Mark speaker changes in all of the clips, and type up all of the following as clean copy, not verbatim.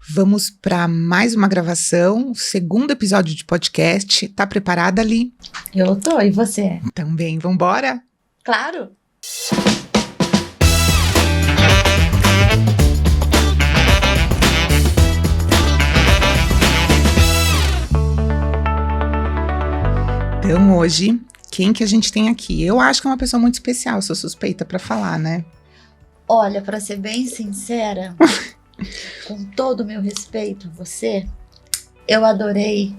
Speaker 1: Vamos para mais uma gravação, segundo episódio de podcast. Tá preparada, Ali?
Speaker 2: Eu tô, e você?
Speaker 1: Também, vambora?
Speaker 2: Claro!
Speaker 1: Então, hoje, quem que a gente tem aqui? Eu acho que é uma pessoa muito especial, sou suspeita para falar, né?
Speaker 2: Olha, para ser bem sincera, com todo o meu respeito a você, eu adorei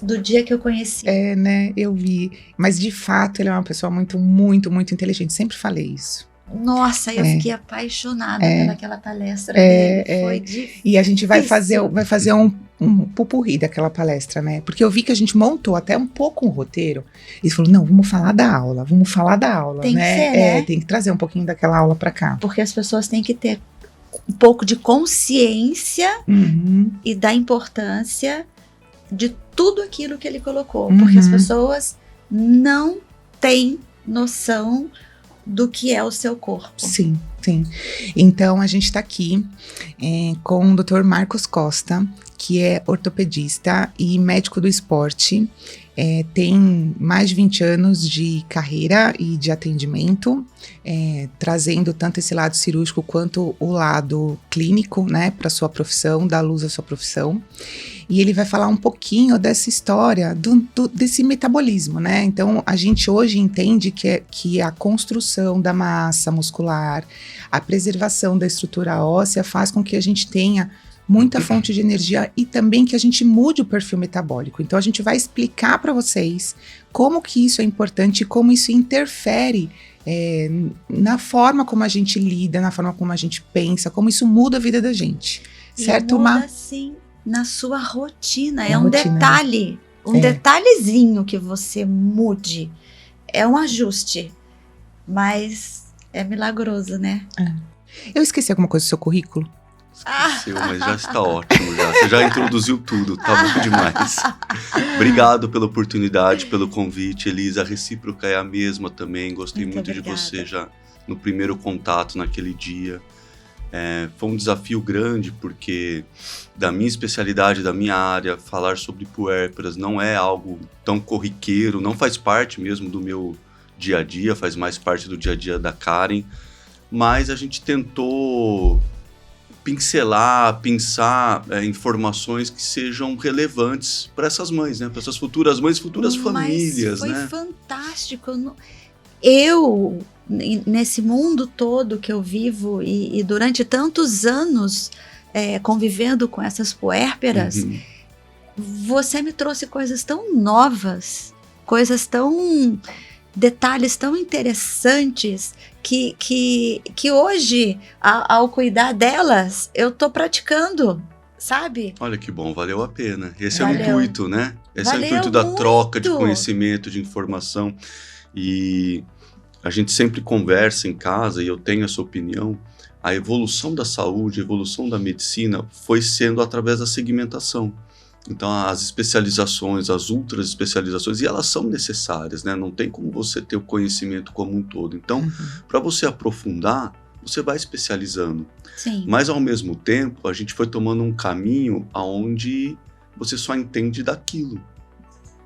Speaker 2: do dia que eu conheci.
Speaker 1: É, né? Eu vi. Mas, de fato, ele é uma pessoa muito, muito, muito inteligente. Sempre falei isso.
Speaker 2: Nossa, eu fiquei apaixonada pelaquela palestra dele. Foi difícil.
Speaker 1: E a gente vai fazer um pupurri daquela palestra, né? Porque eu vi que a gente montou até um pouco um roteiro. E falou, não, vamos falar da aula,
Speaker 2: Tem
Speaker 1: né?
Speaker 2: que ser, né?
Speaker 1: Tem que trazer um pouquinho daquela aula pra cá.
Speaker 2: Porque as pessoas têm que ter um pouco de consciência e da importância de tudo aquilo que ele colocou. Porque as pessoas não têm noção do que é o seu corpo.
Speaker 1: Sim, sim. Então, a gente tá aqui com o Dr. Marcos Costa, que é ortopedista e médico do esporte. Tem mais de 20 anos de carreira e de atendimento, trazendo tanto esse lado cirúrgico quanto o lado clínico, né, para sua profissão, dar luz à sua profissão. E ele vai falar um pouquinho dessa história desse metabolismo, né? Então, a gente hoje entende que a construção da massa muscular, a preservação da estrutura óssea faz com que a gente tenha muita fonte de energia e também que a gente mude o perfil metabólico. Então, a gente vai explicar para vocês como que isso é importante e como isso interfere na forma como a gente lida, na forma como a gente pensa, como isso muda a vida da gente. Certo,
Speaker 2: Muda,
Speaker 1: Ma?
Speaker 2: sim, na sua rotina.
Speaker 1: Na
Speaker 2: é um
Speaker 1: rotina,
Speaker 2: detalhe, detalhezinho que você mude. É um ajuste, mas é milagroso, né?
Speaker 1: Eu esqueci alguma coisa do seu currículo?
Speaker 3: Esqueceu, mas já está ótimo. Você já introduziu tudo, tá bom demais. Obrigado pela oportunidade, pelo convite, Elisa. A recíproca é a mesma também. Gostei muito de você já no primeiro contato naquele dia. Foi um desafio grande, porque da minha especialidade, da minha área, falar sobre puérperas não é algo tão corriqueiro, não faz parte mesmo do meu dia a dia, faz mais parte do dia a dia da Karen, mas a gente tentou pensar informações que sejam relevantes para essas mães, né? Para essas futuras mães, futuras famílias,
Speaker 2: foi
Speaker 3: né?
Speaker 2: Fantástico. Eu, nesse mundo todo que eu vivo e durante tantos anos convivendo com essas puérperas, você me trouxe coisas tão novas, detalhes tão interessantes que hoje, ao cuidar delas, eu tô praticando, sabe?
Speaker 3: Olha que bom, valeu a pena. Esse
Speaker 2: Valeu.
Speaker 3: é o intuito, né? Esse é o intuito da troca de conhecimento, de informação. E a gente sempre conversa em casa, e eu tenho essa opinião, a evolução da saúde, a evolução da medicina foi sendo através da segmentação. Então, as especializações, as ultra especializações, e elas são necessárias, né? Não tem como você ter o conhecimento como um todo. Então, para você aprofundar, você vai especializando.
Speaker 2: Sim.
Speaker 3: Mas, ao mesmo tempo, a gente foi tomando um caminho onde você só entende daquilo.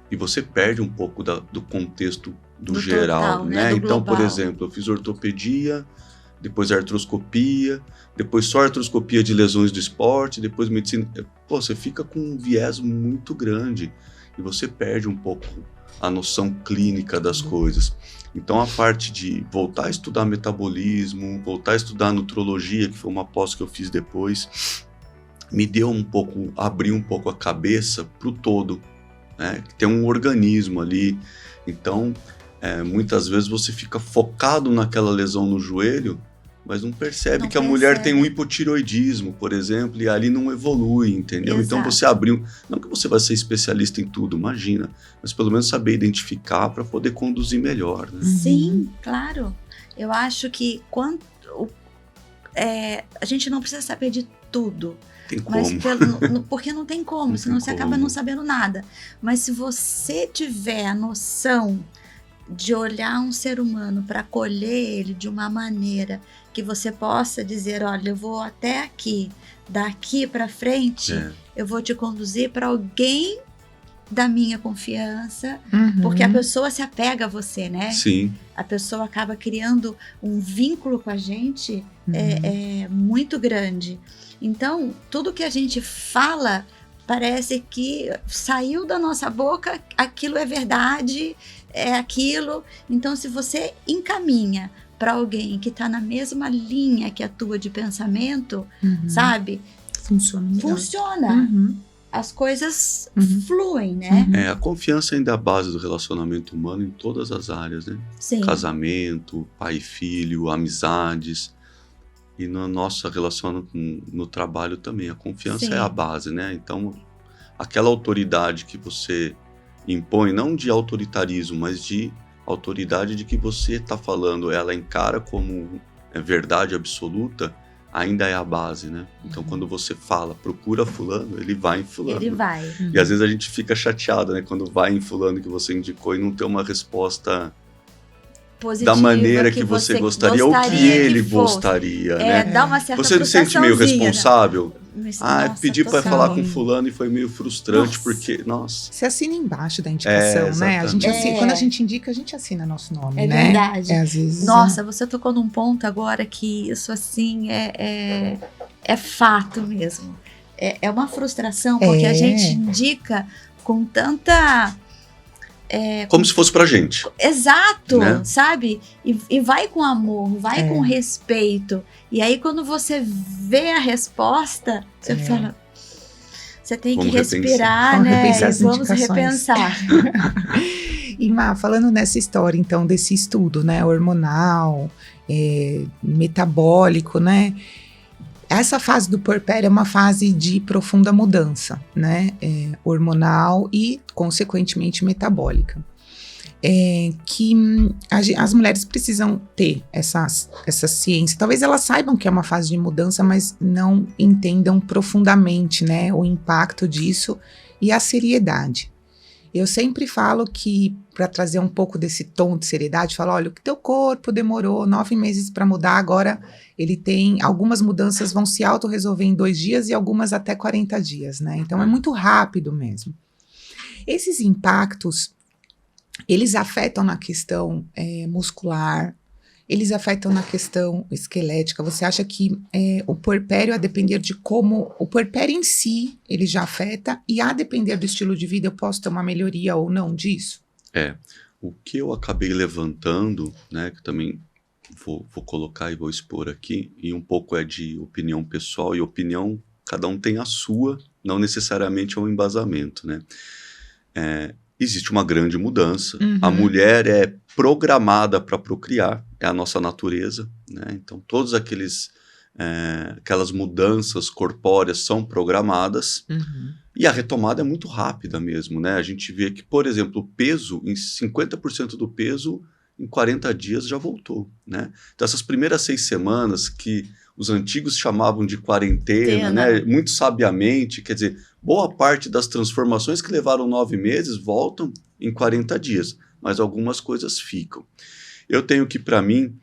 Speaker 3: E você perde um pouco do contexto do geral,
Speaker 2: total,
Speaker 3: né?
Speaker 2: Do
Speaker 3: então,
Speaker 2: global.
Speaker 3: por exemplo, eu fiz ortopedia, depois artroscopia, depois só artroscopia de lesões do esporte, depois medicina. Pô, você fica com um viés muito grande e você perde um pouco a noção clínica das coisas. Então, a parte de voltar a estudar metabolismo, voltar a estudar nutrologia, que foi uma pós que eu fiz depois, me deu abriu um pouco a cabeça para o todo, né? Tem um organismo ali. Então, muitas vezes você fica focado naquela lesão no joelho, mas não percebe que a mulher tem um hipotireoidismo, por exemplo, e ali não evolui, entendeu?
Speaker 2: Exato.
Speaker 3: Então você abriu, não que você vai ser especialista em tudo, imagina, mas pelo menos saber identificar para poder conduzir melhor, né?
Speaker 2: Sim, claro. Eu acho que a gente não precisa saber de tudo.
Speaker 3: Tem como.
Speaker 2: Mas porque não tem como, senão você acaba não sabendo nada. Mas se você tiver a noção de olhar um ser humano para acolher ele de uma maneira que você possa dizer, olha, eu vou até aqui, daqui para frente, eu vou te conduzir para alguém da minha confiança, porque a pessoa se apega a você, né?
Speaker 3: Sim.
Speaker 2: A pessoa acaba criando um vínculo com a gente muito grande. Então, tudo que a gente fala parece que saiu da nossa boca, aquilo é verdade, é aquilo. Então, se você encaminha para alguém que está na mesma linha que a tua de pensamento, sabe? Funciona. As coisas fluem, né?
Speaker 3: A confiança ainda é a base do relacionamento humano em todas as áreas, né?
Speaker 2: Sim.
Speaker 3: Casamento, pai e filho, amizades. E na nossa relação no trabalho também. A confiança é a base, né? Então, aquela autoridade que você impõe, não de autoritarismo, mas de autoridade de que você está falando, ela encara como verdade absoluta, ainda é a base, né? Então, quando você fala, procura fulano, ele vai em fulano.
Speaker 2: Ele vai.
Speaker 3: E às vezes a gente fica chateado, né? Quando vai em fulano que você indicou e não tem uma resposta
Speaker 2: positiva,
Speaker 3: da maneira que você gostaria ou que ele gostaria, né?
Speaker 2: Dá uma certa
Speaker 3: você se sente meio responsável?
Speaker 2: Nossa,
Speaker 3: pedi para falar com fulano e foi meio frustrante, porque, nossa.
Speaker 1: Você assina embaixo da indicação, né? A gente assina, quando a gente indica, a gente assina nosso nome, né?
Speaker 2: É verdade.
Speaker 1: Às vezes,
Speaker 2: nossa, você tocou num ponto agora que isso, assim, é fato mesmo. É uma frustração, porque a gente indica com tanta...
Speaker 3: como se fosse pra gente.
Speaker 2: Exato,
Speaker 3: né?
Speaker 2: Sabe? E vai com amor, vai com respeito. E aí, quando você vê a resposta, você fala... Você tem que respirar, né? Vamos repensar.
Speaker 1: E, Má, falando nessa história, então, desse estudo, né? Hormonal, metabólico, né? Essa fase do puerpério é uma fase de profunda mudança, né? Hormonal e, consequentemente, metabólica. Que as mulheres precisam ter essa ciência. Talvez elas saibam que é uma fase de mudança, mas não entendam profundamente, né? O impacto disso e a seriedade. Eu sempre falo que, para trazer um pouco desse tom de seriedade, falo, olha, o que teu corpo demorou 9 meses para mudar, agora ele tem, algumas mudanças vão se autorresolver em 2 dias e algumas até 40 dias, né? Então é muito rápido mesmo. Esses impactos, eles afetam na questão muscular, eles afetam na questão esquelética. Você acha que o puerpério, a depender de como... O puerpério em si, ele já afeta, e a depender do estilo de vida, eu posso ter uma melhoria ou não disso?
Speaker 3: O que eu acabei levantando, né, que também vou colocar e vou expor aqui, e um pouco é de opinião pessoal, e opinião, cada um tem a sua, não necessariamente é um embasamento, né? Existe uma grande mudança. A mulher é programada para procriar, é a nossa natureza, né? Então, todas aquelas mudanças corpóreas são programadas e a retomada é muito rápida mesmo, né? A gente vê que, por exemplo, o peso, em 50% do peso, em 40 dias já voltou, né? Então, essas primeiras 6 semanas que os antigos chamavam de quarentena, né? Muito sabiamente, quer dizer, boa parte das transformações que levaram 9 meses voltam em 40 dias, mas algumas coisas ficam. Eu tenho que, para mim,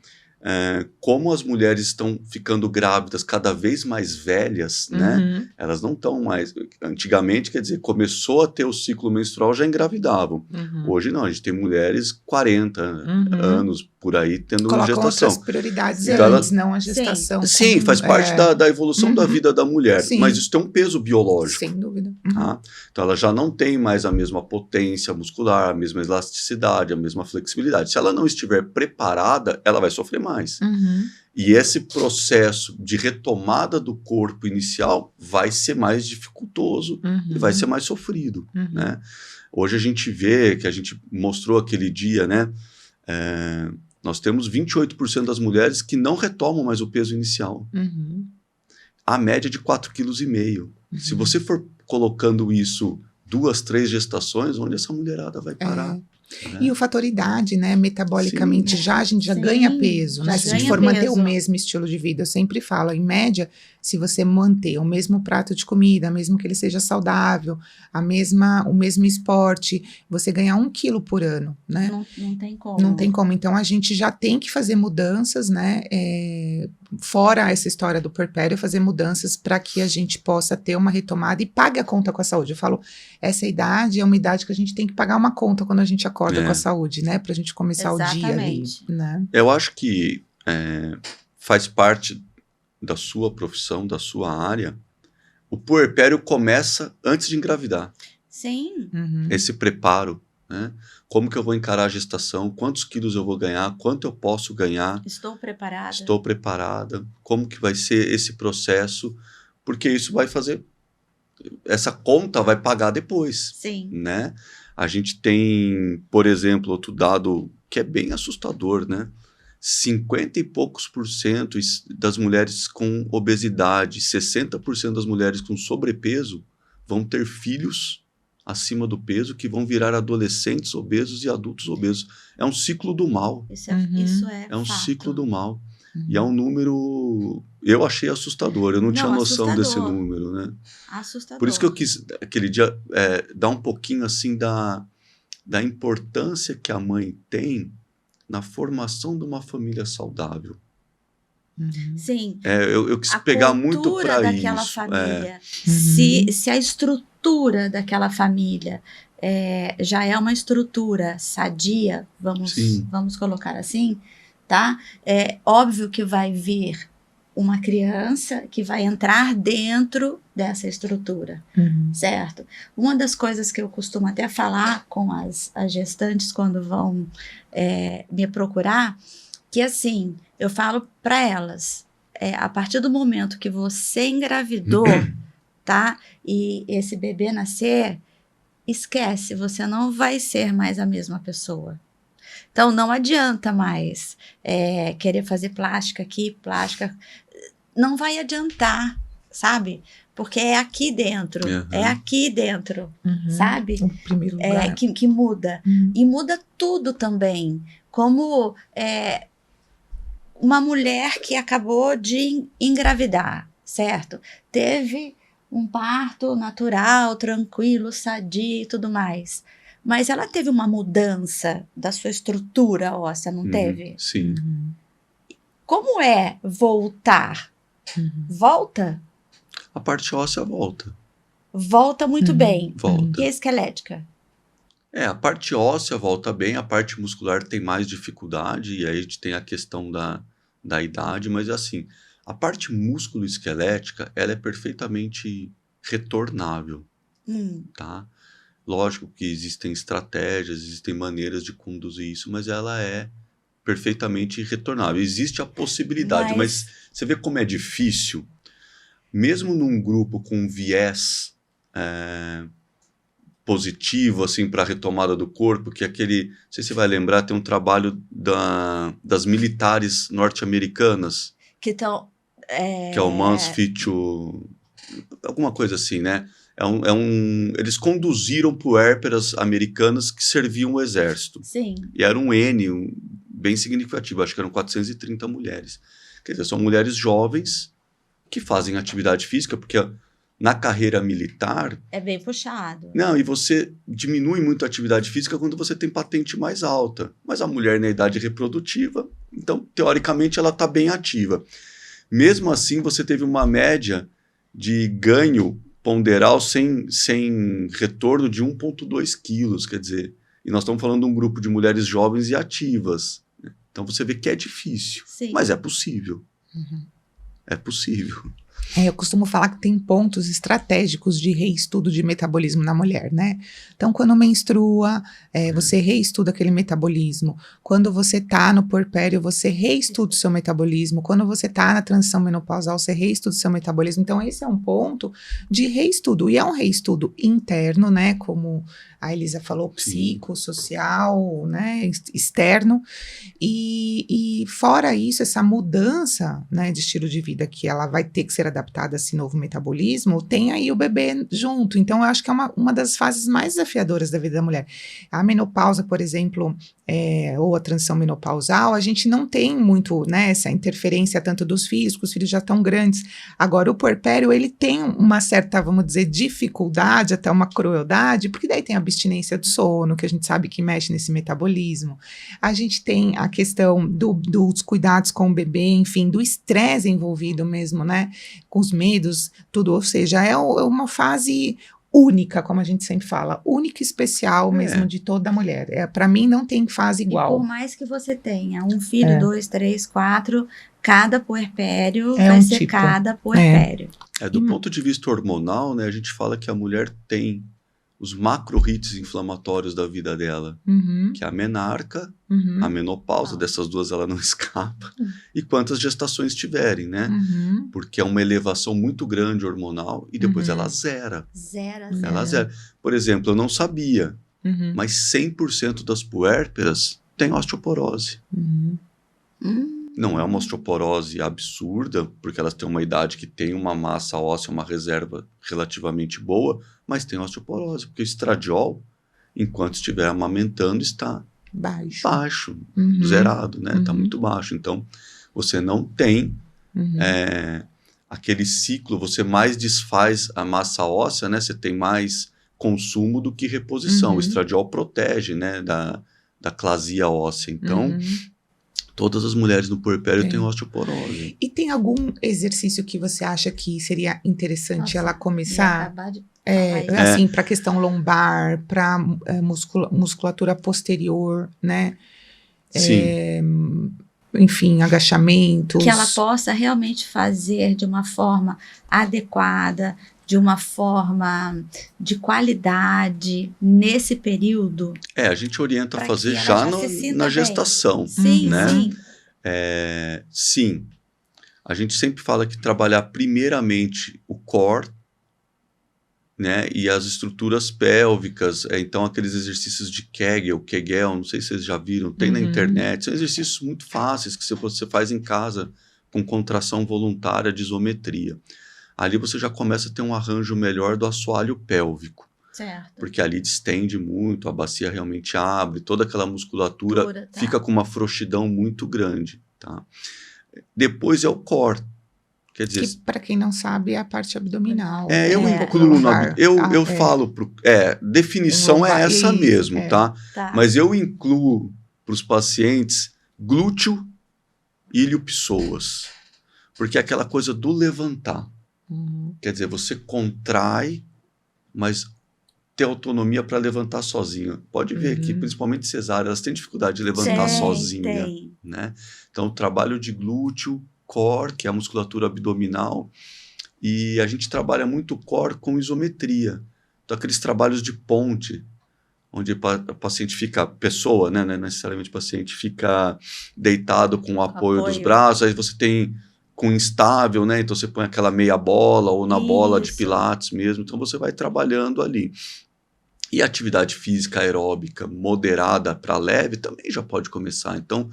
Speaker 3: como as mulheres estão ficando grávidas cada vez mais velhas, né? Elas não estão mais... Antigamente, quer dizer, começou a ter o ciclo menstrual, já engravidavam. Hoje não, a gente tem mulheres 40 anos por aí tendo uma gestação.
Speaker 1: Outras prioridades
Speaker 3: então,
Speaker 1: antes, não a gestação.
Speaker 3: Sim, faz parte da evolução da vida da mulher, mas isso tem um peso biológico.
Speaker 1: Sem dúvida.
Speaker 3: Tá? Então ela já não tem mais a mesma potência muscular, a mesma elasticidade, a mesma flexibilidade. Se ela não estiver preparada, ela vai sofrer mais. E esse processo de retomada do corpo inicial vai ser mais dificultoso e vai ser mais sofrido, né? Hoje a gente vê, que a gente mostrou aquele dia, né? Nós temos 28% das mulheres que não retomam mais o peso inicial. A média de 4,5 kg. Se você for colocando isso 2, 3 gestações, onde essa mulherada vai parar?
Speaker 1: E o fator idade, né? Metabolicamente a gente já ganha peso, né? Se a gente for manter o mesmo estilo de vida, eu sempre falo, em média, se você manter o mesmo prato de comida, mesmo que ele seja saudável, o mesmo esporte, você ganhar 1 quilo por ano, né?
Speaker 2: Não tem como.
Speaker 1: Não tem como. Então, a gente já tem que fazer mudanças, né? Fora essa história do puerpério, fazer mudanças para que a gente possa ter uma retomada e pague a conta com a saúde. Eu falo, essa idade é uma idade que a gente tem que pagar uma conta quando a gente acorda com a saúde, né? Pra gente começar o dia ali, né?
Speaker 3: Eu acho que faz parte da sua profissão, da sua área, o puerpério começa antes de engravidar.
Speaker 2: Sim.
Speaker 3: Esse preparo, né? Como que eu vou encarar a gestação? Quantos quilos eu vou ganhar? Quanto eu posso ganhar?
Speaker 2: Estou preparada.
Speaker 3: Estou preparada. Como que vai ser esse processo? Porque isso vai fazer... Essa conta vai pagar depois.
Speaker 2: Sim.
Speaker 3: Né? A gente tem, por exemplo, outro dado que é bem assustador, né? 50 e poucos % das mulheres com obesidade, 60% das mulheres com sobrepeso vão ter filhos acima do peso que vão virar adolescentes obesos e adultos obesos. É um ciclo do mal.
Speaker 2: Isso é
Speaker 3: um
Speaker 2: fato.
Speaker 3: ciclo do mal. E é um número... Eu achei assustador. Eu não tinha noção desse número, né?
Speaker 2: Assustador.
Speaker 3: Por isso que eu quis, aquele dia, dar um pouquinho assim da importância que a mãe tem na formação de uma família saudável.
Speaker 2: Sim.
Speaker 3: Eu quis pegar muito para isso.
Speaker 2: daquela família. Se a estrutura daquela família já é uma estrutura sadia, vamos colocar assim, tá? É óbvio que vai vir uma criança que vai entrar dentro dessa estrutura, certo? Uma das coisas que eu costumo até falar com as gestantes quando vão me procurar, que assim, eu falo para elas, a partir do momento que você engravidou, tá? E esse bebê nascer, esquece, você não vai ser mais a mesma pessoa. Então, não adianta mais querer fazer plástica aqui, plástica... Não vai adiantar, sabe? Porque é aqui dentro, sabe?
Speaker 1: O primeiro lugar.
Speaker 2: Que muda. E muda tudo também. Como uma mulher que acabou de engravidar, certo? Teve um parto natural, tranquilo, sadio e tudo mais. Mas ela teve uma mudança da sua estrutura óssea, não teve?
Speaker 3: Sim.
Speaker 2: Como é voltar? Volta?
Speaker 3: A parte óssea volta.
Speaker 2: Volta muito bem.
Speaker 3: Volta.
Speaker 2: E a esquelética?
Speaker 3: A parte óssea volta bem, a parte muscular tem mais dificuldade, e aí a gente tem a questão da idade, mas assim, a parte músculo-esquelética, ela é perfeitamente retornável, tá? Lógico que existem estratégias, existem maneiras de conduzir isso, mas ela é perfeitamente retornável. Existe a possibilidade, mas você vê como é difícil, mesmo num grupo com viés positivo assim, para a retomada do corpo, que aquele, não sei se você vai lembrar, tem um trabalho das militares norte-americanas, que é o Men's Fit to... alguma coisa assim, né? Eles conduziram puérperas americanas que serviam o exército.
Speaker 2: Sim.
Speaker 3: E era um N bem significativo, acho que eram 430 mulheres. Quer dizer, são mulheres jovens que fazem atividade física, porque na carreira militar...
Speaker 2: É bem puxado.
Speaker 3: Não, e você diminui muito a atividade física quando você tem patente mais alta. Mas a mulher na idade reprodutiva, então, teoricamente, ela está bem ativa. Mesmo assim, você teve uma média de ganho ponderal sem retorno de 1,2 quilos, quer dizer, e nós estamos falando de um grupo de mulheres jovens e ativas. Né? Então você vê que é difícil, mas é possível. É possível.
Speaker 1: Eu costumo falar que tem pontos estratégicos de reestudo de metabolismo na mulher, né? Então, quando menstrua, você reestuda aquele metabolismo. Quando você tá no puerpério, você reestuda o seu metabolismo. Quando você tá na transição menopausal, você reestuda o seu metabolismo. Então, esse é um ponto de reestudo. E é um reestudo interno, né? Como a Elisa falou, psicossocial, né? Externo. E fora isso, essa mudança, né, de estilo de vida que ela vai ter que ser ser adaptada a esse novo metabolismo, tem aí o bebê junto. Então, eu acho que é uma das fases mais desafiadoras da vida da mulher. A menopausa, por exemplo, ou a transição menopausal, a gente não tem muito, né, essa interferência tanto dos filhos, porque os filhos já estão grandes. Agora, o puerpério, ele tem uma certa, vamos dizer, dificuldade, até uma crueldade, porque daí tem a abstinência do sono, que a gente sabe que mexe nesse metabolismo. A gente tem a questão dos cuidados com o bebê, enfim, do estresse envolvido mesmo, né, com os medos, tudo, ou seja, é uma fase única, como a gente sempre fala, única e especial mesmo de toda mulher. Para mim não tem fase igual.
Speaker 2: E por mais que você tenha um filho, 2, 3, 4, cada puerpério vai
Speaker 1: um
Speaker 2: ser
Speaker 1: tipo.
Speaker 2: cada puerpério.
Speaker 3: Do ponto de vista hormonal, né, a gente fala que a mulher tem os macro-hits inflamatórios da vida dela, que é a menarca, a menopausa, dessas duas ela não escapa, e quantas gestações tiverem, né? Porque é uma elevação muito grande hormonal e depois ela zera. Ela zera. Por exemplo, eu não sabia, mas 100% das puérperas têm osteoporose. Não é uma osteoporose absurda, porque elas têm uma idade que tem uma massa óssea, uma reserva relativamente boa, mas tem osteoporose, porque o estradiol, enquanto estiver amamentando, está baixo, zerado, né? Está muito baixo. Então, você não tem aquele ciclo, você mais desfaz a massa óssea, né? Você tem mais consumo do que reposição. O estradiol protege, né? Da clasia óssea. Então, todas as mulheres no puerpério têm osteoporose.
Speaker 1: E tem algum exercício que você acha que seria interessante ela começar? Assim, para a questão lombar, para musculatura posterior, né?
Speaker 3: Sim.
Speaker 1: Enfim, agachamentos.
Speaker 2: Que ela possa realmente fazer de uma forma adequada, de uma forma de qualidade nesse período.
Speaker 3: A gente orienta a fazer já na gestação.
Speaker 2: Sim,
Speaker 3: né?
Speaker 2: sim.
Speaker 3: Sim. A gente sempre fala que trabalhar primeiramente o core, né, e as estruturas pélvicas, então aqueles exercícios de Kegel, não sei se vocês já viram, tem na internet, são exercícios muito fáceis que você faz em casa com contração voluntária de isometria. Ali você já começa a ter um arranjo melhor do assoalho pélvico.
Speaker 2: Certo.
Speaker 3: Porque ali distende muito, a bacia realmente abre, toda aquela musculatura fica com uma frouxidão muito grande. Tá? Depois é o core. Quer dizer,
Speaker 1: que, para quem não sabe, é a parte abdominal.
Speaker 3: Eu incluo eu falo, definição é essa mesmo, tá? Mas eu incluo para os pacientes glúteo, ilho, psoas. Porque é aquela coisa do levantar. Quer dizer, você contrai, mas tem autonomia para levantar sozinha. Pode ver que, principalmente cesárea, elas têm dificuldade de levantar sozinha. Né? Então, o trabalho de glúteo, core, que é a musculatura abdominal, e a gente trabalha muito o core com isometria. Então, aqueles trabalhos de ponte, onde a paciente fica, pessoa, né, não é necessariamente paciente, fica deitado com o apoio dos braços, aí você tem com instável, né, então você põe aquela meia bola ou na bola de pilates mesmo, então você vai trabalhando ali. E atividade física aeróbica moderada para leve também já pode começar. Então,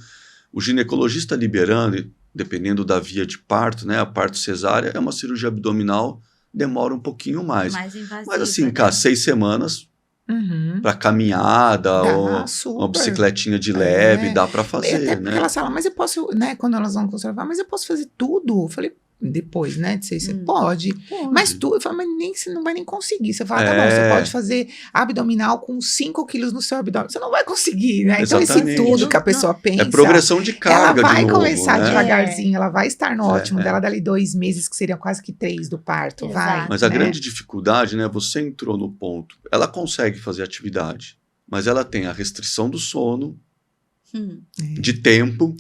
Speaker 3: o ginecologista liberando, dependendo da via de parto, né, a parto cesárea é uma cirurgia abdominal, demora um pouquinho mais.
Speaker 2: Mais invasiva,
Speaker 3: mas assim, cara, 6 semanas para caminhada ou uma bicicletinha de leve, dá para fazer,
Speaker 1: até
Speaker 3: né?
Speaker 1: Elas falam, mas eu posso, né, quando elas vão conservar, mas eu posso fazer tudo? Eu falei, depois, né, de 6, você pode. Mas tu, eu falo, mas você não vai nem conseguir. Você fala, tá bom, você pode fazer abdominal com 5 quilos no seu abdômen. Você não vai conseguir, né? Então, esse tudo que a pessoa pensa.
Speaker 3: É progressão de carga,
Speaker 1: ela vai
Speaker 3: de novo,
Speaker 1: começar
Speaker 3: né?
Speaker 1: devagarzinho, ela vai estar no ótimo dela dali 2 meses, que seriam quase que 3 do parto, vai.
Speaker 3: Mas a grande dificuldade, né, você entrou no ponto, ela consegue fazer atividade, mas ela tem a restrição do sono, de tempo,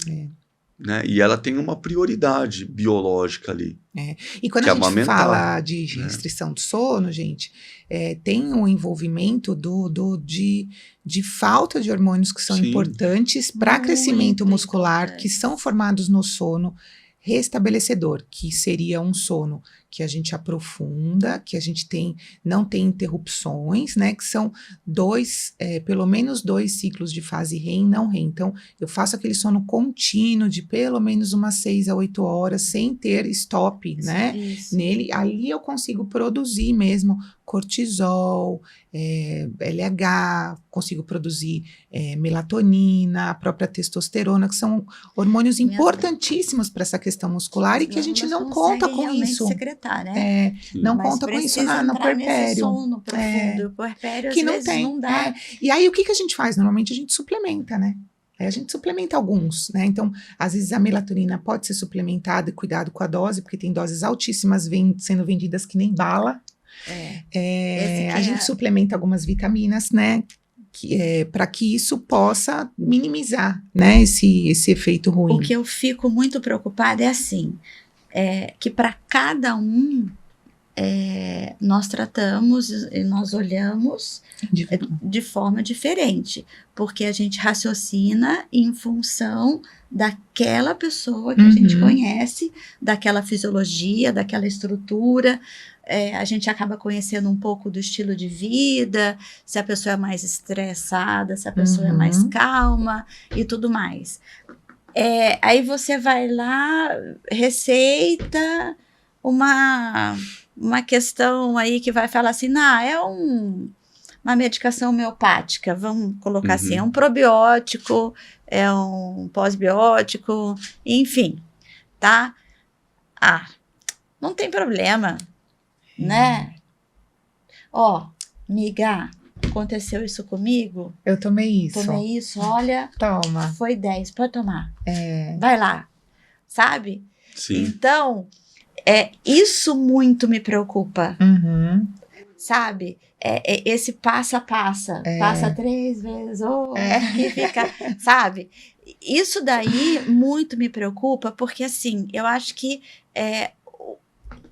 Speaker 3: né? E ela tem uma prioridade biológica ali.
Speaker 1: E quando a gente fala de restrição do sono, gente, tem um envolvimento de falta de hormônios que são importantes para crescimento muscular, que são formados no sono restabelecedor, que seria um sono que a gente aprofunda, que a gente não tem interrupções, né? Que são pelo menos 2 ciclos de fase REM e não REM. Então, eu faço aquele sono contínuo de pelo menos umas 6 a 8 horas, sem ter stop, né?
Speaker 2: Isso.
Speaker 1: Nele, ali eu consigo produzir mesmo cortisol, LH, consigo produzir melatonina, a própria testosterona, que são hormônios importantíssimos para essa questão muscular e que a gente não conta com isso.
Speaker 2: Secretar, né?
Speaker 1: Não conta com isso no puerpério.
Speaker 2: Sono profundo, o puerpério
Speaker 1: que
Speaker 2: às
Speaker 1: não
Speaker 2: vezes
Speaker 1: tem.
Speaker 2: não dá.
Speaker 1: E aí, o que a gente faz? Normalmente a gente suplementa, né? A gente suplementa alguns, né? Então, às vezes a melatonina pode ser suplementada e cuidado com a dose, porque tem doses altíssimas sendo vendidas que nem bala. A gente suplementa algumas vitaminas, né? Para que isso possa minimizar, né? Esse efeito ruim.
Speaker 2: O que eu fico muito preocupada é assim, que para cada um nós tratamos e nós olhamos de forma diferente, porque a gente raciocina em função daquela pessoa que a gente conhece, daquela fisiologia, daquela estrutura. A gente acaba conhecendo um pouco do estilo de vida, se a pessoa é mais estressada, se a pessoa é mais calma e tudo mais. Aí você vai lá, receita uma questão aí que vai falar assim, uma medicação homeopática, vamos colocar assim, é um probiótico, é um pós-biótico, enfim, tá? Não tem problema, né? Miga, aconteceu isso comigo?
Speaker 1: Eu tomei isso.
Speaker 2: Olha,
Speaker 1: toma.
Speaker 2: Foi 10, pode tomar. Vai lá, sabe?
Speaker 3: Sim.
Speaker 2: Então, isso muito me preocupa, sabe? Esse passa 3 vezes, e fica, sabe? Isso daí muito me preocupa, porque assim, eu acho que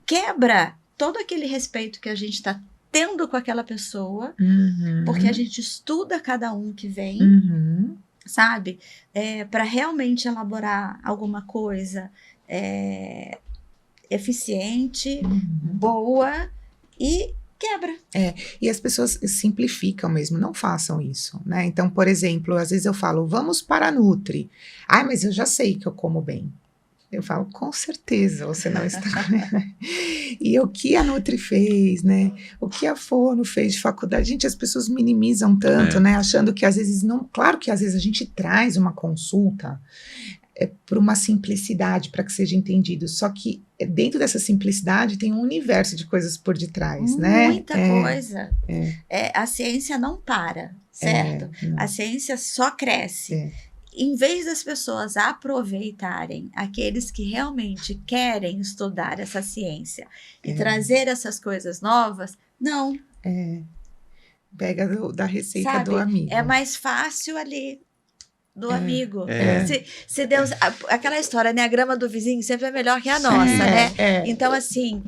Speaker 2: quebra todo aquele respeito que a gente está tendo com aquela pessoa, porque a gente estuda cada um que vem, sabe? Para realmente elaborar alguma coisa eficiente, boa e quebra.
Speaker 1: E as pessoas simplificam mesmo, não façam isso, né? Então, por exemplo, às vezes eu falo, vamos para a Nutri. Mas eu já sei que eu como bem. Eu falo, com certeza, você não está. E o que a Nutri fez, né? O que a Fono fez de faculdade. Gente, as pessoas minimizam tanto, né? Achando que às vezes não. Claro que às vezes a gente traz uma consulta por uma simplicidade, para que seja entendido. Só que dentro dessa simplicidade tem um universo de coisas por detrás, né?
Speaker 2: Muita coisa. A ciência não para, certo? A ciência só cresce. Em vez das pessoas aproveitarem aqueles que realmente querem estudar essa ciência e trazer essas coisas novas, não.
Speaker 1: Pega da receita,
Speaker 2: sabe,
Speaker 1: do amigo.
Speaker 2: É mais fácil ali do amigo. Se Deus... Aquela história, né? A grama do vizinho sempre é melhor que a nossa, né? Então, assim,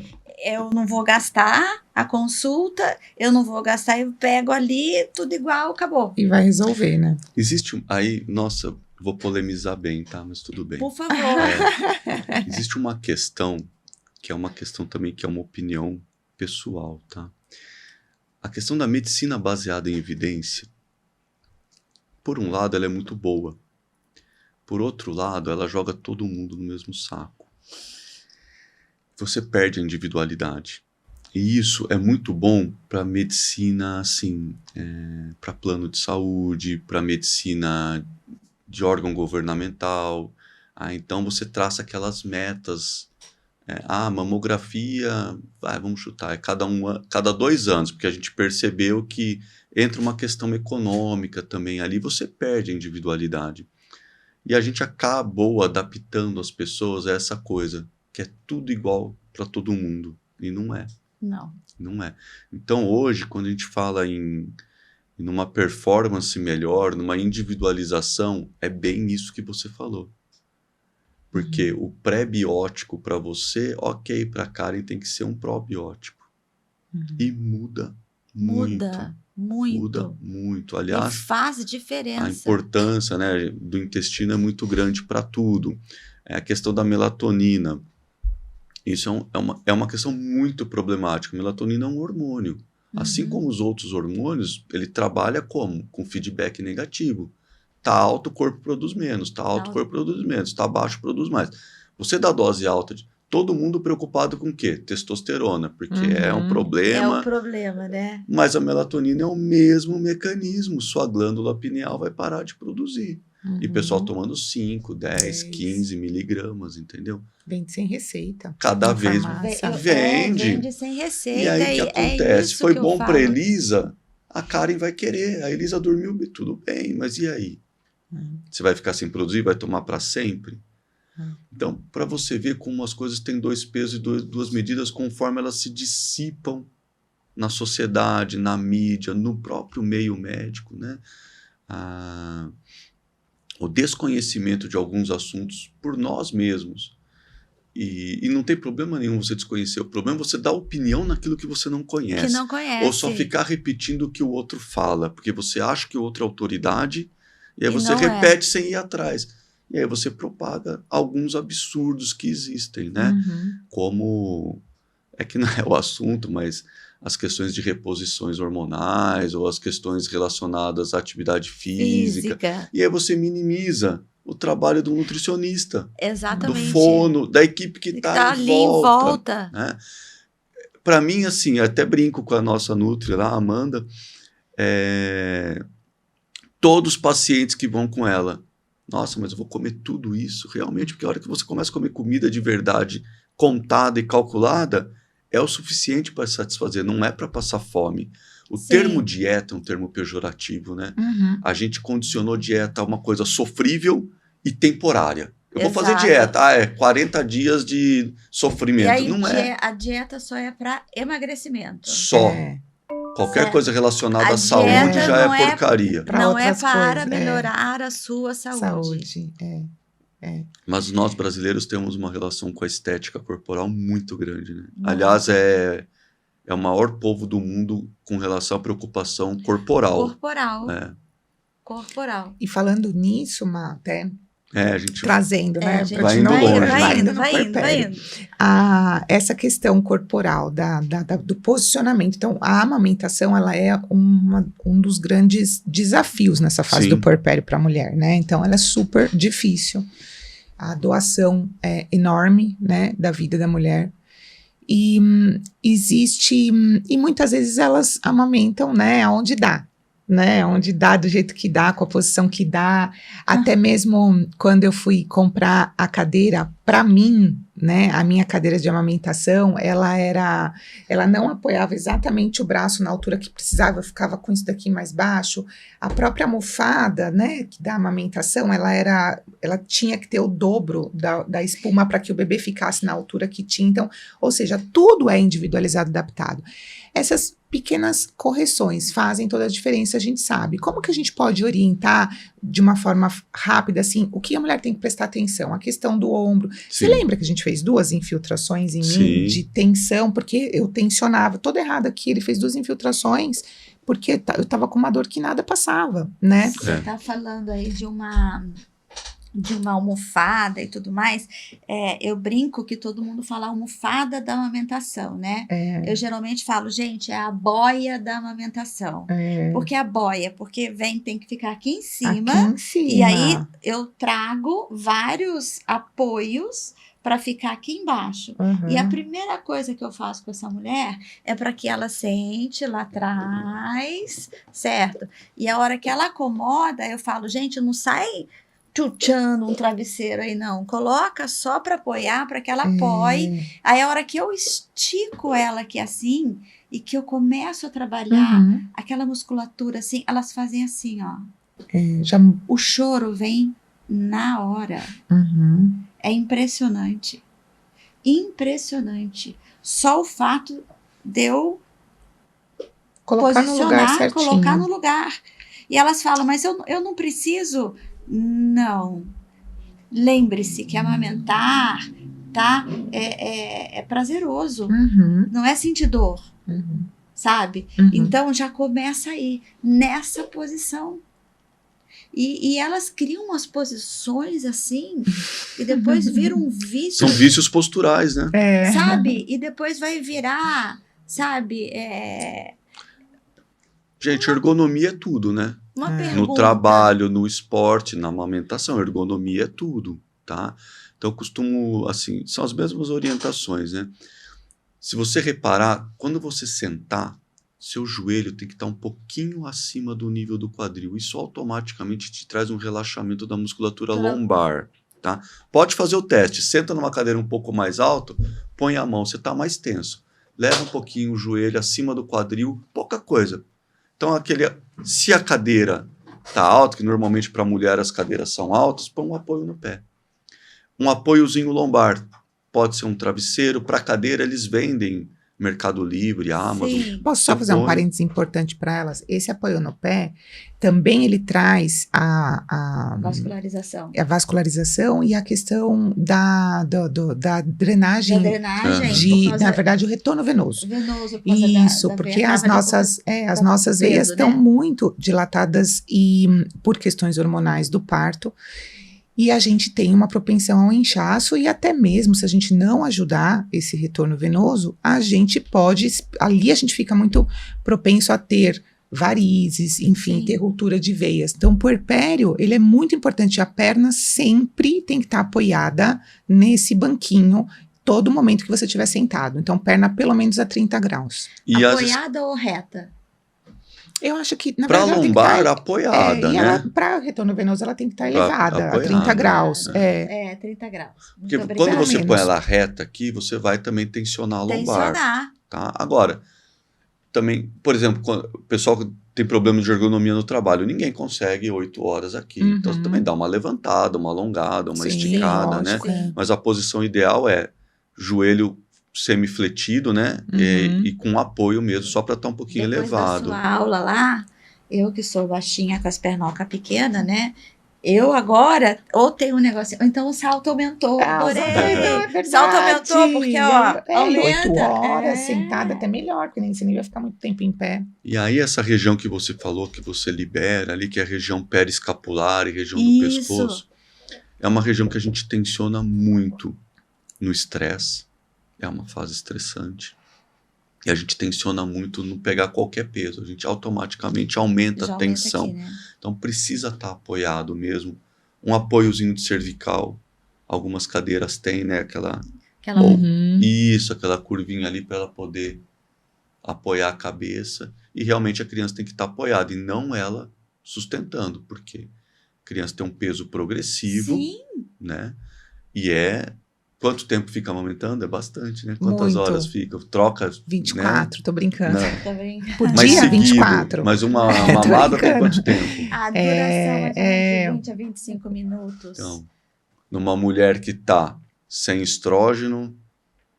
Speaker 2: eu não vou gastar a consulta, eu não vou gastar, eu pego ali, tudo igual, acabou.
Speaker 1: E vai resolver, né?
Speaker 3: Existe aí, nossa, vou polemizar bem, tá? Mas tudo bem.
Speaker 2: Por favor.
Speaker 3: Existe uma questão, que é uma questão também, que é uma opinião pessoal, tá? A questão da medicina baseada em evidência, por um lado, ela é muito boa. Por outro lado, ela joga todo mundo no mesmo saco. Você perde a individualidade. E isso é muito bom para medicina, assim, para plano de saúde, para medicina de órgão governamental. Então você traça aquelas metas. Mamografia, vamos chutar, cada 2 anos, porque a gente percebeu que entra uma questão econômica também ali, você perde a individualidade. E a gente acabou adaptando as pessoas a essa coisa, que é tudo igual para todo mundo. E não é. Não é. Então hoje, quando a gente fala em numa performance melhor, numa individualização, é bem isso que você falou. Porque o pré-biótico para você, ok, para a Karen tem que ser um probiótico. E muda muito. Muda muito. Aliás,
Speaker 2: e faz diferença.
Speaker 3: A importância, né, do intestino é muito grande para tudo. A questão da melatonina. Isso é uma questão muito problemática. A melatonina é um hormônio. Assim como os outros hormônios, ele trabalha como? Com feedback negativo. Tá alto, o corpo produz menos. Tá alto, o corpo produz menos. Tá baixo, produz mais. Você dá dose alta, todo mundo preocupado com o quê? Testosterona, porque é um problema.
Speaker 2: É um problema, né?
Speaker 3: Mas a melatonina é o mesmo mecanismo. Sua glândula pineal vai parar de produzir. E o pessoal tomando 5, 10, 15 miligramas, entendeu?
Speaker 1: Vende sem receita.
Speaker 3: Cada vez
Speaker 2: vende sem receita.
Speaker 3: E aí o que acontece? Foi bom para Elisa, a Karen vai querer. A Elisa dormiu, tudo bem, mas e aí? Você vai ficar sem produzir? Vai tomar para sempre? Então, para você ver como as coisas têm 2 pesos e 2 medidas conforme elas se dissipam na sociedade, na mídia, no próprio meio médico, né? O desconhecimento de alguns assuntos por nós mesmos. E não tem problema nenhum você desconhecer. O problema é você dar opinião naquilo que você não conhece.
Speaker 2: Que não conhece.
Speaker 3: Ou só ficar repetindo o que o outro fala, porque você acha que o outro é autoridade, e aí você repete sem ir atrás. E aí você propaga alguns absurdos que existem, né? Como, é que não é o assunto, mas as questões de reposições hormonais ou as questões relacionadas à atividade física. E aí você minimiza o trabalho do nutricionista,
Speaker 2: exatamente,
Speaker 3: do fono, da equipe que está
Speaker 2: ali em volta.
Speaker 3: Né? Para mim, assim, eu até brinco com a nossa nutri lá, a Amanda, todos os pacientes que vão com ela, nossa, mas eu vou comer tudo isso realmente? Porque a hora que você começa a comer comida de verdade, contada e calculada, é o suficiente para satisfazer, não é para passar fome. O termo dieta é um termo pejorativo, né? A gente condicionou dieta a uma coisa sofrível e temporária. Eu vou fazer dieta, 40 dias de sofrimento.
Speaker 2: E aí,
Speaker 3: não é.
Speaker 2: A dieta só é para emagrecimento.
Speaker 3: Só. Qualquer coisa relacionada à saúde já é porcaria.
Speaker 2: Não é para melhorar a sua saúde.
Speaker 3: Mas nós brasileiros temos uma relação com a estética corporal muito grande, né? Aliás, é o maior povo do mundo com relação à preocupação corporal.
Speaker 2: Corporal.
Speaker 1: E falando nisso, até
Speaker 3: a gente
Speaker 1: trazendo, né?
Speaker 3: Vai indo longe.
Speaker 2: Vai indo.
Speaker 1: Essa questão corporal, do posicionamento. Então, a amamentação, ela é um dos grandes desafios nessa fase do puerpério para a mulher, né? Então, ela é super difícil. A doação é enorme, né, da vida da mulher. E muitas vezes elas amamentam, né, onde dá. Né, onde dá, do jeito que dá, com a posição que dá, até mesmo quando eu fui comprar a cadeira, para mim, né, a minha cadeira de amamentação, ela não apoiava exatamente o braço na altura que precisava, eu ficava com isso daqui mais baixo, a própria almofada, né, da amamentação, ela tinha que ter o dobro da espuma para que o bebê ficasse na altura que tinha, então, ou seja, tudo é individualizado, adaptado. Essas pequenas correções fazem toda a diferença, a gente sabe. Como que a gente pode orientar de uma forma rápida, assim, o que a mulher tem que prestar atenção? A questão do ombro. Você lembra que a gente fez 2 infiltrações em mim de tensão? Porque eu tensionava, todo errado aqui, ele fez 2 infiltrações, porque eu tava com uma dor que nada passava, né?
Speaker 2: Você tá falando aí de uma almofada e tudo mais, eu brinco que todo mundo fala almofada da amamentação, né? Eu geralmente falo, gente, é a boia da amamentação. Por que a boia? Porque tem que ficar aqui em cima. E aí eu trago vários apoios para ficar aqui embaixo. E a primeira coisa que eu faço com essa mulher é para que ela sente lá atrás, certo? E a hora que ela acomoda, eu falo, gente, não sai chuchando um travesseiro aí, não. Coloca só para apoiar, para que ela apoie. Aí a hora que eu estico ela aqui assim, e que eu começo a trabalhar aquela musculatura assim, elas fazem assim, ó. O choro vem na hora. É impressionante. Impressionante. Só o fato de eu
Speaker 1: colocar no lugar.
Speaker 2: E elas falam, mas eu não preciso... Não. Lembre-se que amamentar, tá? É prazeroso. Não é sentir dor. Sabe? Então já começa aí, nessa posição. E elas criam umas posições assim, e depois viram um vício.
Speaker 3: São vícios posturais, né?
Speaker 2: Sabe? E depois vai virar, sabe?
Speaker 3: Gente, ergonomia é tudo, né?
Speaker 2: Uma pergunta.
Speaker 3: No trabalho, no esporte, na amamentação, ergonomia é tudo, tá? Então, eu costumo, assim, são as mesmas orientações, né? Se você reparar, quando você sentar, seu joelho tem que estar um pouquinho acima do nível do quadril. Isso automaticamente te traz um relaxamento da musculatura lombar, tá? Pode fazer o teste. Senta numa cadeira um pouco mais alto, põe a mão, você está mais tenso. Leva um pouquinho o joelho acima do quadril, pouca coisa. Então, se a cadeira está alta, que normalmente para mulher as cadeiras são altas, põe um apoio no pé. Um apoiozinho lombar. Pode ser um travesseiro. Para cadeira, eles vendem Mercado Livre, Amazon.
Speaker 2: Sim.
Speaker 1: Posso só fazer um parênteses importante para elas? Esse apoio no pé, também ele traz a vascularização e a questão da drenagem.
Speaker 2: Da drenagem.
Speaker 1: Na verdade, o retorno venoso. Isso, porque as nossas
Speaker 2: peso,
Speaker 1: veias estão muito dilatadas e por questões hormonais do parto. E a gente tem uma propensão ao inchaço e até mesmo se a gente não ajudar esse retorno venoso, a gente fica muito propenso a ter varizes, enfim, ter ruptura de veias. Então, o puerpério, ele é muito importante. A perna sempre tem que estar apoiada nesse banquinho todo momento que você estiver sentado. Então, perna pelo menos a 30 graus.
Speaker 2: E apoiada ou reta?
Speaker 1: Eu acho que, na
Speaker 3: verdade, para lombar, apoiada, né?
Speaker 1: Para retorno venoso, ela tem que estar elevada, a 30 graus.
Speaker 2: 30 graus.
Speaker 3: Porque quando você põe ela reta aqui, você vai também tensionar a lombar. Tá? Agora, também, por exemplo, quando o pessoal que tem problema de ergonomia no trabalho, ninguém consegue 8 horas aqui. Então, você também dá uma levantada, uma alongada, uma esticada, lógico, né? Mas a posição ideal é joelho semifletido, né? E com apoio mesmo, só para estar um pouquinho elevado.
Speaker 2: Na sua aula lá, eu que sou baixinha com as pernocas pequenas, né? Eu agora, ou tenho um negocinho, ou então o salto aumentou. Adorei! Salto aumentou, porque, ó, aumenta.
Speaker 1: 8 horas sentada até melhor, porque nem você nem vai ficar muito tempo em pé.
Speaker 3: E aí essa região que você falou, que você libera ali, que é a região periescapular e região do pescoço, é uma região que a gente tensiona muito no estresse. É uma fase estressante. E a gente tensiona muito no pegar qualquer peso. A gente automaticamente aumenta a tensão.
Speaker 2: Aqui, né?
Speaker 3: Então precisa estar apoiado mesmo. Um apoiozinho de cervical. Algumas cadeiras têm, né? Aquela curvinha ali para ela poder apoiar a cabeça. E realmente a criança tem que estar apoiada e não ela sustentando. Porque a criança tem um peso progressivo.
Speaker 2: Sim.
Speaker 3: Né? E quanto tempo fica amamentando? É bastante, né? Quantas horas fica? Troca...
Speaker 1: 24, né? Tô brincando.
Speaker 2: Por
Speaker 1: dia,
Speaker 3: seguido,
Speaker 1: 24.
Speaker 3: Mas uma mamada tem quanto tempo?
Speaker 2: A duração é de 20 a 25 minutos.
Speaker 3: Então, numa mulher que tá sem estrógeno,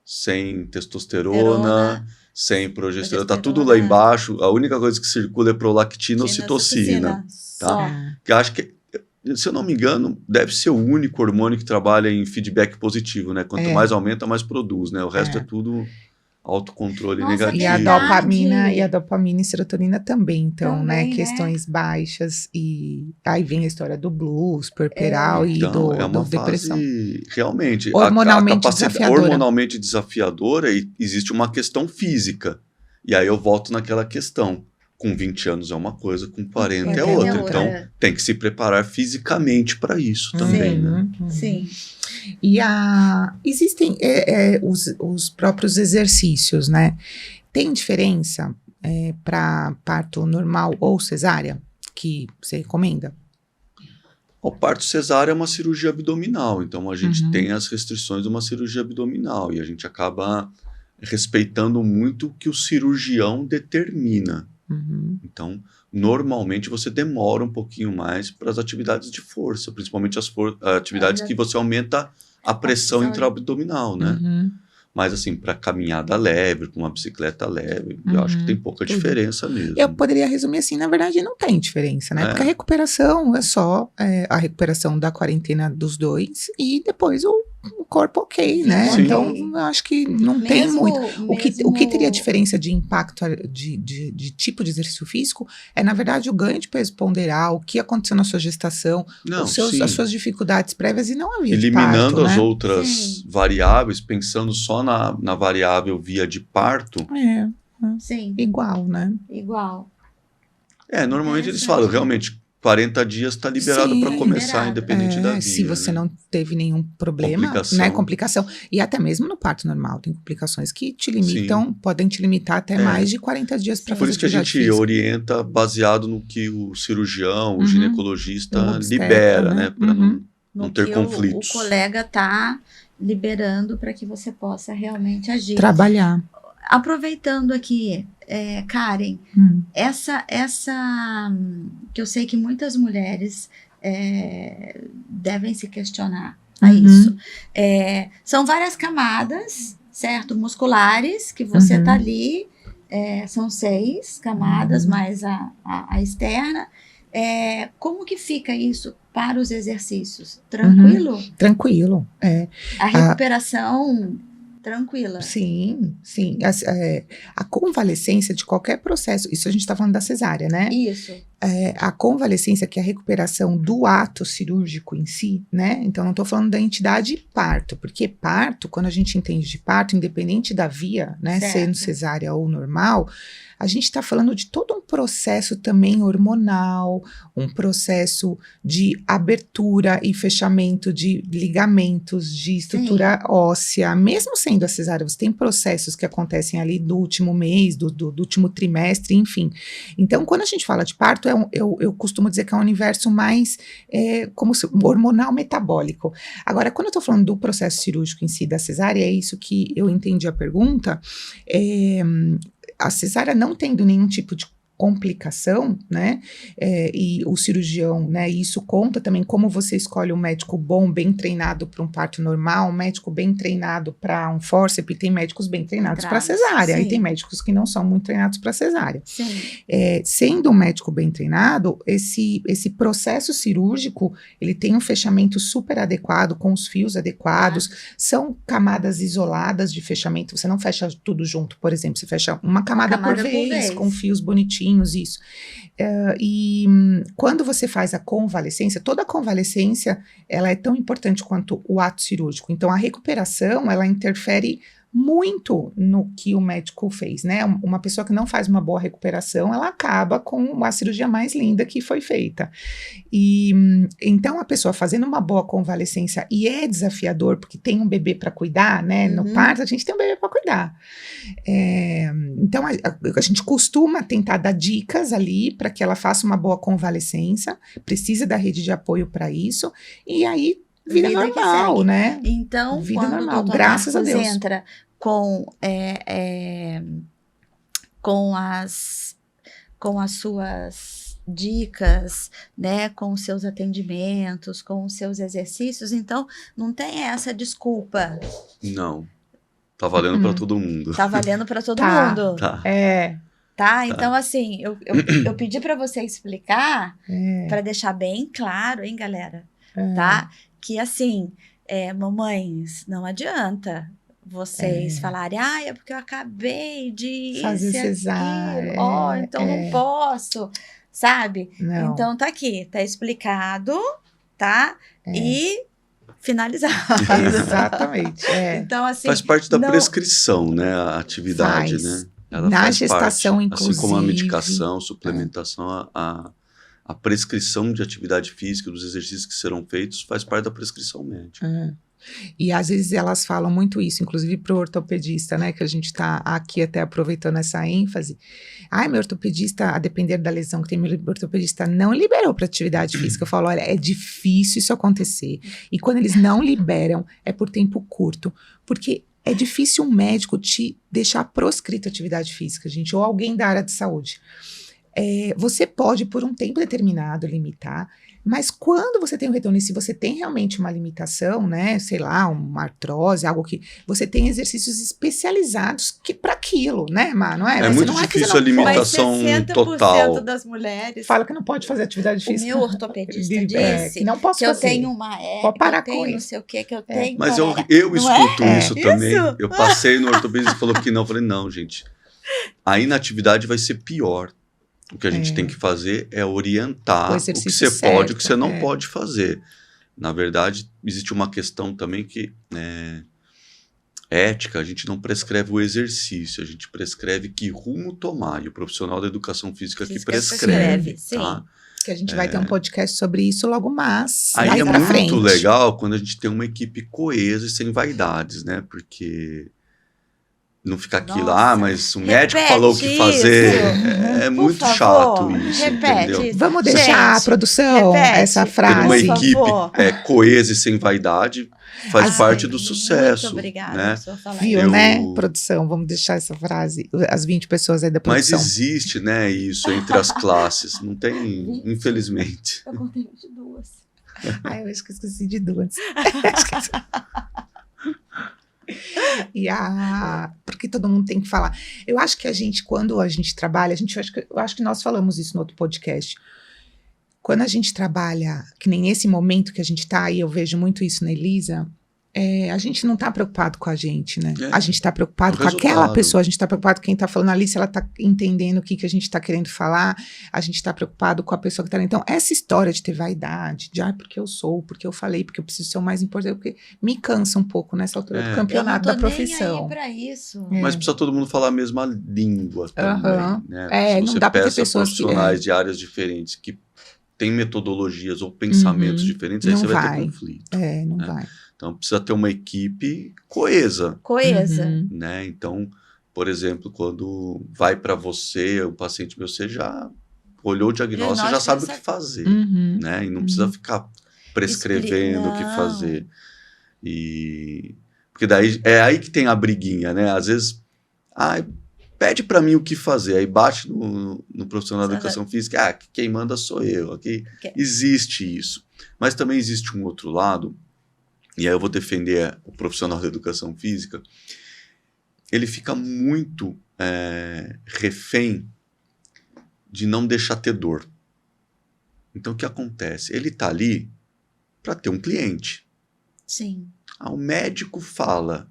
Speaker 3: sem testosterona, sem progesterona, tá tudo lá embaixo, a única coisa que circula é prolactina ou citocina. Tá? Que acho que, se eu não me engano, deve ser o único hormônio que trabalha em feedback positivo, né? Quanto mais aumenta, mais produz, né? O resto é tudo autocontrole negativo.
Speaker 1: E a dopamina e serotonina também, então, né? Questões baixas e aí vem a história do blues, puerperal e
Speaker 3: então,
Speaker 1: do
Speaker 3: é uma
Speaker 1: depressão.
Speaker 3: Fase realmente
Speaker 1: Hormonalmente
Speaker 3: desafiadora e existe uma questão física. E aí eu volto naquela questão. Com 20 anos é uma coisa, com 40 é outra. Então, tem que se preparar fisicamente para isso também, né?
Speaker 2: Sim.
Speaker 1: E existem os próprios exercícios, né? Tem diferença para parto normal ou cesárea que você recomenda?
Speaker 3: O parto cesárea é uma cirurgia abdominal, então a gente tem as restrições de uma cirurgia abdominal e a gente acaba respeitando muito o que o cirurgião determina. Então, normalmente você demora um pouquinho mais para as atividades de força, principalmente as atividades que você aumenta a pressão intraabdominal, né? Mas assim, para caminhada leve, com uma bicicleta leve, eu acho que tem pouca diferença mesmo.
Speaker 1: Eu poderia resumir assim, na verdade não tem diferença, né? Porque a recuperação é só a recuperação da quarentena dos dois e depois o corpo ok, né?
Speaker 3: Sim.
Speaker 1: Então, eu acho que não tem muito. O que teria diferença de impacto de tipo de exercício físico é, na verdade, o ganho de peso ponderal, o que aconteceu na sua gestação, as suas dificuldades prévias e não a via
Speaker 3: eliminando
Speaker 1: de parto,
Speaker 3: as
Speaker 1: né?
Speaker 3: outras variáveis, pensando só na variável via de parto.
Speaker 2: Sim.
Speaker 1: Igual, né?
Speaker 2: Igual.
Speaker 3: Normalmente eles falam, realmente, 40 dias está liberado para começar, independente da via.
Speaker 1: Se você não teve nenhum problema, complicação. E até mesmo no parto normal, tem complicações que te limitam, podem te limitar até mais de 40 dias para fazer.
Speaker 3: Por isso que a gente orienta baseado no que o cirurgião, o ginecologista libera, né? Para não ter conflitos.
Speaker 2: O colega está liberando para que você possa realmente agir.
Speaker 1: Trabalhar.
Speaker 2: Aproveitando aqui, Karen, essa que eu sei que muitas mulheres devem se questionar a isso. São várias camadas, certo? Musculares, que você está ali, são 6 camadas, mais a externa. Como que fica isso para os exercícios? Tranquilo?
Speaker 1: Tranquilo,
Speaker 2: A recuperação... tranquila.
Speaker 1: Sim. A convalescência de qualquer processo, isso a gente está falando da cesárea, né?
Speaker 2: Isso.
Speaker 1: A convalescência, que é a recuperação do ato cirúrgico em si, né? Então, não estou falando da entidade parto, porque parto, quando a gente entende de parto, independente da via, né? Sendo cesárea ou normal, a gente está falando de todo um processo também hormonal, um processo de abertura e fechamento de ligamentos, de estrutura óssea. Mesmo sendo a cesárea, você tem processos que acontecem ali do último mês, do último trimestre, enfim. Então, quando a gente fala de parto, eu costumo dizer que é um universo mais como hormonal metabólico. Agora, quando eu estou falando do processo cirúrgico em si da cesárea, é isso que eu entendi a pergunta, a cesárea não tendo nenhum tipo de complicação, né, e o cirurgião, né, e isso conta também como você escolhe um médico bom, bem treinado para um parto normal, um médico bem treinado para um fórceps, e tem médicos bem treinados para cesárea, e tem médicos que não são muito treinados para cesárea. Sendo um médico bem treinado, esse processo cirúrgico, ele tem um fechamento super adequado, com os fios adequados, são camadas isoladas de fechamento, você não fecha tudo junto, por exemplo, você fecha uma camada por vez, com fios bonitinhos, isso. E quando você faz a convalescência, toda a convalescência, ela é tão importante quanto o ato cirúrgico. Então, a recuperação, ela interfere muito no que o médico fez, né? Uma pessoa que não faz uma boa recuperação, ela acaba com a cirurgia mais linda que foi feita. E então, a pessoa fazendo uma boa convalescência, e é desafiador, porque tem um bebê para cuidar, né? No parto, a gente tem um bebê para cuidar. Então, a gente costuma tentar dar dicas ali para que ela faça uma boa convalescência, precisa da rede de apoio para isso, e aí vida normal, né?
Speaker 2: Então,
Speaker 1: vida
Speaker 2: quando
Speaker 1: normal,
Speaker 2: o Dr.
Speaker 1: graças a Deus.
Speaker 2: Entra com as suas dicas, né, com os seus atendimentos, com os seus exercícios, então não tem essa desculpa.
Speaker 3: Não. Tá valendo para todo mundo.
Speaker 2: Tá valendo para todo mundo.
Speaker 3: Tá.
Speaker 2: Então, assim, eu pedi para você explicar, para deixar bem claro, hein, galera? Tá? Que, assim, mamães, não adianta vocês falarem, é porque eu acabei de
Speaker 1: fazer cesárea.
Speaker 2: Então não posso, sabe?
Speaker 1: Não.
Speaker 2: Então, tá aqui, tá explicado, tá? E finalizado.
Speaker 1: Exatamente.
Speaker 2: Então, assim,
Speaker 3: faz parte da prescrição, né? A atividade, né? Ela
Speaker 1: na gestação,
Speaker 3: parte,
Speaker 1: inclusive.
Speaker 3: Assim como a medicação, suplementação, a prescrição de atividade física, dos exercícios que serão feitos, faz parte da prescrição médica.
Speaker 1: E às vezes elas falam muito isso, inclusive para o ortopedista, né? Que a gente está aqui até aproveitando essa ênfase. Meu ortopedista, a depender da lesão que tem, meu ortopedista não liberou para atividade física. Eu falo, olha, é difícil isso acontecer. E quando eles não liberam, é por tempo curto. Porque é difícil um médico te deixar proscrito atividade física, gente, ou alguém da área de saúde. você pode, por um tempo determinado, limitar, mas quando você tem um retorno, e se você tem realmente uma limitação, né, sei lá, uma artrose, algo que você tem exercícios especializados para aquilo, né, Mar? Não é?
Speaker 3: É muito difícil a limitação total.
Speaker 2: 60% das mulheres
Speaker 1: fala que não pode fazer atividade física.
Speaker 2: O meu ortopedista disse
Speaker 1: que não posso
Speaker 2: que
Speaker 1: fazer.
Speaker 2: eu tenho uma
Speaker 1: pode parar
Speaker 2: que eu tenho
Speaker 1: com
Speaker 2: não
Speaker 1: isso.
Speaker 2: sei o que eu tenho.
Speaker 3: Mas eu escuto isso também. Eu passei no ortopedista e falou que não. Eu falei, não, gente. A inatividade vai ser pior. O que a gente tem que fazer é orientar o que você pode e o que você não pode fazer. Na verdade, existe uma questão também que ética, a gente não prescreve o exercício, a gente prescreve que rumo tomar. E o profissional da educação física que prescreve. Tá?
Speaker 2: Sim.
Speaker 1: Que a gente vai ter um podcast sobre isso logo mais.
Speaker 3: Aí é muito
Speaker 1: frente.
Speaker 3: legal quando a gente tem uma equipe coesa e sem vaidades, né? Porque não fica aquilo, mas o médico falou o que fazer. É muito chato isso, entendeu?
Speaker 1: Vamos deixar a produção, essa frase.
Speaker 3: Ter uma equipe coesa e sem vaidade faz parte do sucesso. Muito
Speaker 2: obrigada,
Speaker 3: né?
Speaker 1: Viu, né, produção? Vamos deixar essa frase, as 20 pessoas aí da produção.
Speaker 3: Mas existe, né, isso entre as classes. Não tem, infelizmente.
Speaker 2: Eu contei 22.
Speaker 1: Eu esqueci de 2. Porque todo mundo tem que falar. Eu acho que quando a gente trabalha, eu acho que nós falamos isso no outro podcast. Quando a gente trabalha, que nem nesse momento que a gente tá aí, eu vejo muito isso na Elisa, a gente não tá preocupado com a gente, né? A gente tá preocupado com aquela pessoa, a gente tá preocupado com quem tá falando ali, se ela tá entendendo o que a gente tá querendo falar, a gente tá preocupado com a pessoa que tá ali. Então, essa história de ter vaidade, de porque eu sou, porque eu falei, porque eu preciso ser o mais importante, porque me cansa um pouco nessa altura do campeonato da profissão.
Speaker 2: Nem aí pra isso.
Speaker 3: Mas precisa todo mundo falar a mesma língua também, né? Se você
Speaker 1: não dá pra ter
Speaker 3: peça
Speaker 1: pessoas
Speaker 3: profissionais de áreas diferentes que têm metodologias ou pensamentos diferentes, aí você vai ter conflito.
Speaker 1: Não vai.
Speaker 3: Então, precisa ter uma equipe coesa. Né? Então, por exemplo, quando vai para você, o paciente meu, você já olhou o diagnóstico, você já sabe o que fazer. Né? E não precisa ficar prescrevendo o que fazer. Porque daí é aí que tem a briguinha, né? Às vezes, pede para mim o que fazer. Aí bate no profissional da educação física, quem manda sou eu. Aqui existe isso. Mas também existe um outro lado. E aí eu vou defender o profissional da educação física, ele fica muito refém de não deixar ter dor. Então o que acontece? Ele está ali para ter um cliente.
Speaker 2: Sim.
Speaker 3: O médico fala,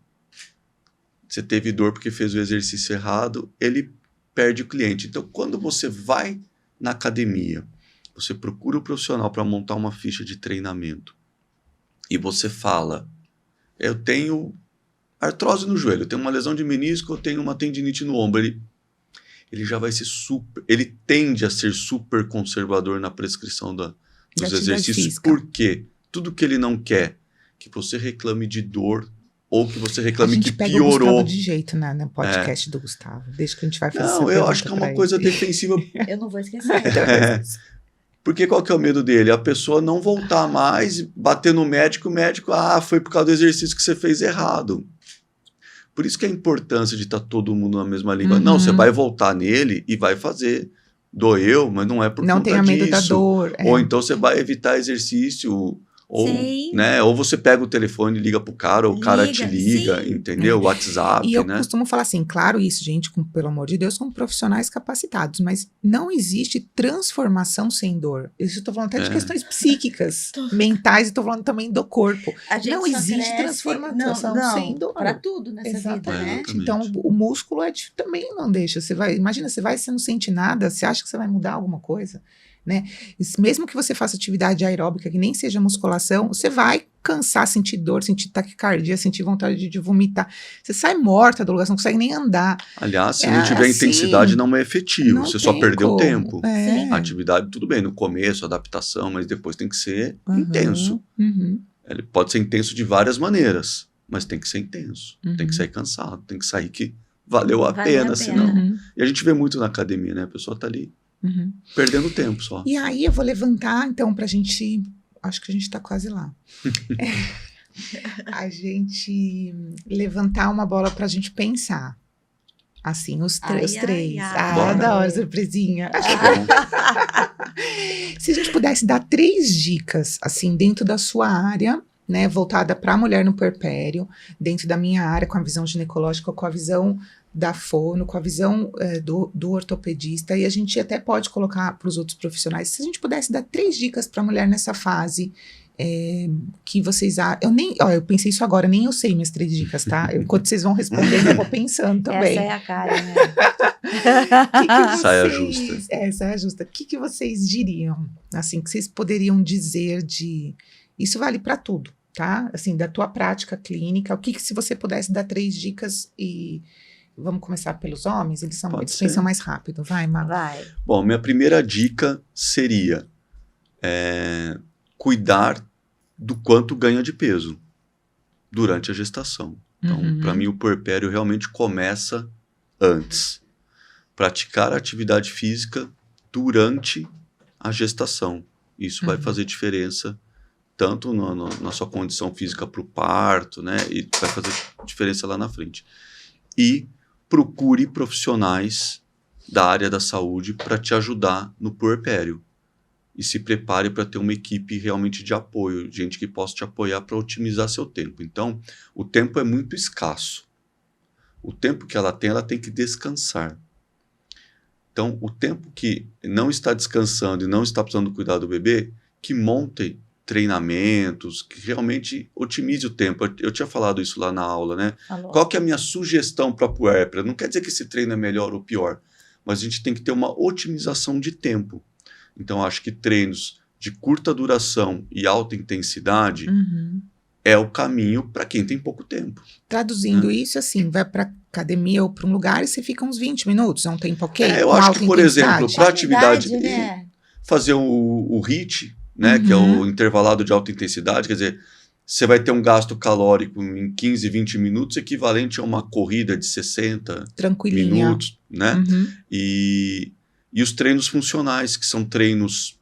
Speaker 3: você teve dor porque fez o exercício errado, ele perde o cliente. Então quando você vai na academia, você procura o profissional para montar uma ficha de treinamento, e você fala, eu tenho artrose no joelho, eu tenho uma lesão de menisco, eu tenho uma tendinite no ombro. Ele já vai ser ele tende a ser super conservador na prescrição dos exercícios, porque tudo que ele não quer que você reclame de dor ou que você reclame que piorou. A gente pega o Gustavo
Speaker 1: de jeito no podcast do Gustavo, desde que a gente vai fazer
Speaker 3: Não, eu acho que é uma coisa defensiva.
Speaker 2: Eu não vou esquecer.
Speaker 3: Porque qual que é o medo dele? A pessoa não voltar mais, bater no médico, o médico, foi por causa do exercício que você fez errado. Por isso que a importância de estar todo mundo na mesma língua. Não, você vai voltar nele e vai fazer. Doeu, mas não é por conta disso.
Speaker 1: Não tenha medo da dor.
Speaker 3: Ou então você vai evitar exercício, ou você pega o telefone e liga pro cara, ou o cara te liga, entendeu? WhatsApp,
Speaker 1: E eu costumo falar assim, claro isso, gente, pelo amor de Deus, são profissionais capacitados, mas não existe transformação sem dor. Isso eu tô falando até de questões psíquicas, mentais, e tô falando também do corpo. Não existe transformação sem dor.
Speaker 2: Para tudo nessa vida, né?
Speaker 1: Então, o músculo também não deixa. Imagina, você não sente nada, você acha que você vai mudar alguma coisa? Né? Mesmo que você faça atividade aeróbica, que nem seja musculação, você vai cansar, sentir dor, sentir taquicardia, sentir vontade de vomitar. Você sai morta do lugar, você não consegue nem andar.
Speaker 3: Aliás, se não tiver intensidade, não é efetivo. Você só perdeu tempo. A atividade, tudo bem, no começo, adaptação, mas depois tem que ser intenso. Ele pode ser intenso de várias maneiras, mas tem que ser intenso. Tem que sair cansado, tem que sair que valeu a pena. Senão. E a gente vê muito na academia, né? A pessoa tá ali perdendo tempo só.
Speaker 1: E aí eu vou levantar, então, pra gente... Acho que a gente tá quase lá. A gente levantar uma bola pra gente pensar. Assim, os três.
Speaker 3: Bora.
Speaker 1: Da hora, surpresinha.
Speaker 3: Acho bom.
Speaker 1: Se a gente pudesse dar 3 dicas, assim, dentro da sua área, né, voltada para a mulher no puerpério, dentro da minha área, com a visão ginecológica, com a visão da fono, com a visão do ortopedista, e a gente até pode colocar para os outros profissionais, se a gente pudesse dar 3 dicas para a mulher nessa fase, que vocês... eu pensei isso agora, nem eu sei minhas 3 dicas, tá? Enquanto vocês vão respondendo, eu vou pensando também.
Speaker 2: Essa é a cara, né?
Speaker 3: Saia justa.
Speaker 1: Saia justa. O que vocês diriam, assim, que vocês poderiam dizer de... Isso vale para tudo, tá? Assim, da tua prática clínica, se você pudesse dar 3 dicas e... Vamos começar pelos homens? Eles pensam mais rápido. Vai, Má.
Speaker 2: Vai.
Speaker 3: Bom, minha primeira dica seria cuidar do quanto ganha de peso durante a gestação. Então, para mim, o puerpério realmente começa antes. Praticar a atividade física durante a gestação. Isso vai fazer diferença tanto na sua condição física para o parto, né? E vai fazer diferença lá na frente. E procure profissionais da área da saúde para te ajudar no puerpério. E se prepare para ter uma equipe realmente de apoio, gente que possa te apoiar para otimizar seu tempo. Então, o tempo é muito escasso. O tempo que ela tem que descansar. Então, o tempo que não está descansando e não está precisando cuidar do bebê, que monte treinamentos, que realmente otimize o tempo. Eu tinha falado isso lá na aula, né?
Speaker 2: Falou.
Speaker 3: Qual que é a minha sugestão para a puérpera? Não quer dizer que esse treino é melhor ou pior, mas a gente tem que ter uma otimização de tempo. Então, acho que treinos de curta duração e alta intensidade é o caminho para quem tem pouco tempo.
Speaker 1: Traduzindo isso, assim, vai para academia ou para um lugar e você fica uns 20 minutos, é um tempo ok?
Speaker 3: Eu acho que, por exemplo, para atividade,
Speaker 2: né?
Speaker 3: fazer o HIIT, né, que é o intervalado de alta intensidade, quer dizer, você vai ter um gasto calórico em 15, 20 minutos equivalente a uma corrida de 60 minutos, né? E os treinos funcionais, que são treinos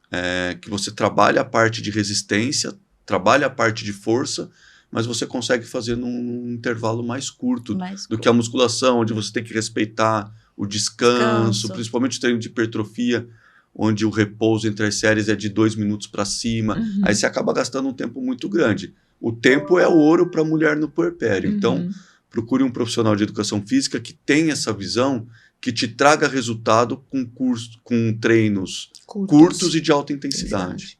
Speaker 3: que você trabalha a parte de resistência, trabalha a parte de força, mas você consegue fazer num intervalo mais curto do que a musculação, onde você tem que respeitar o descanso. Principalmente o treino de hipertrofia, onde o repouso entre as séries é de 2 minutos para cima. Aí você acaba gastando um tempo muito grande. O tempo é ouro para a mulher no puerpério. Então, procure um profissional de educação física que tenha essa visão, que te traga resultado com treinos curtos e de alta intensidade.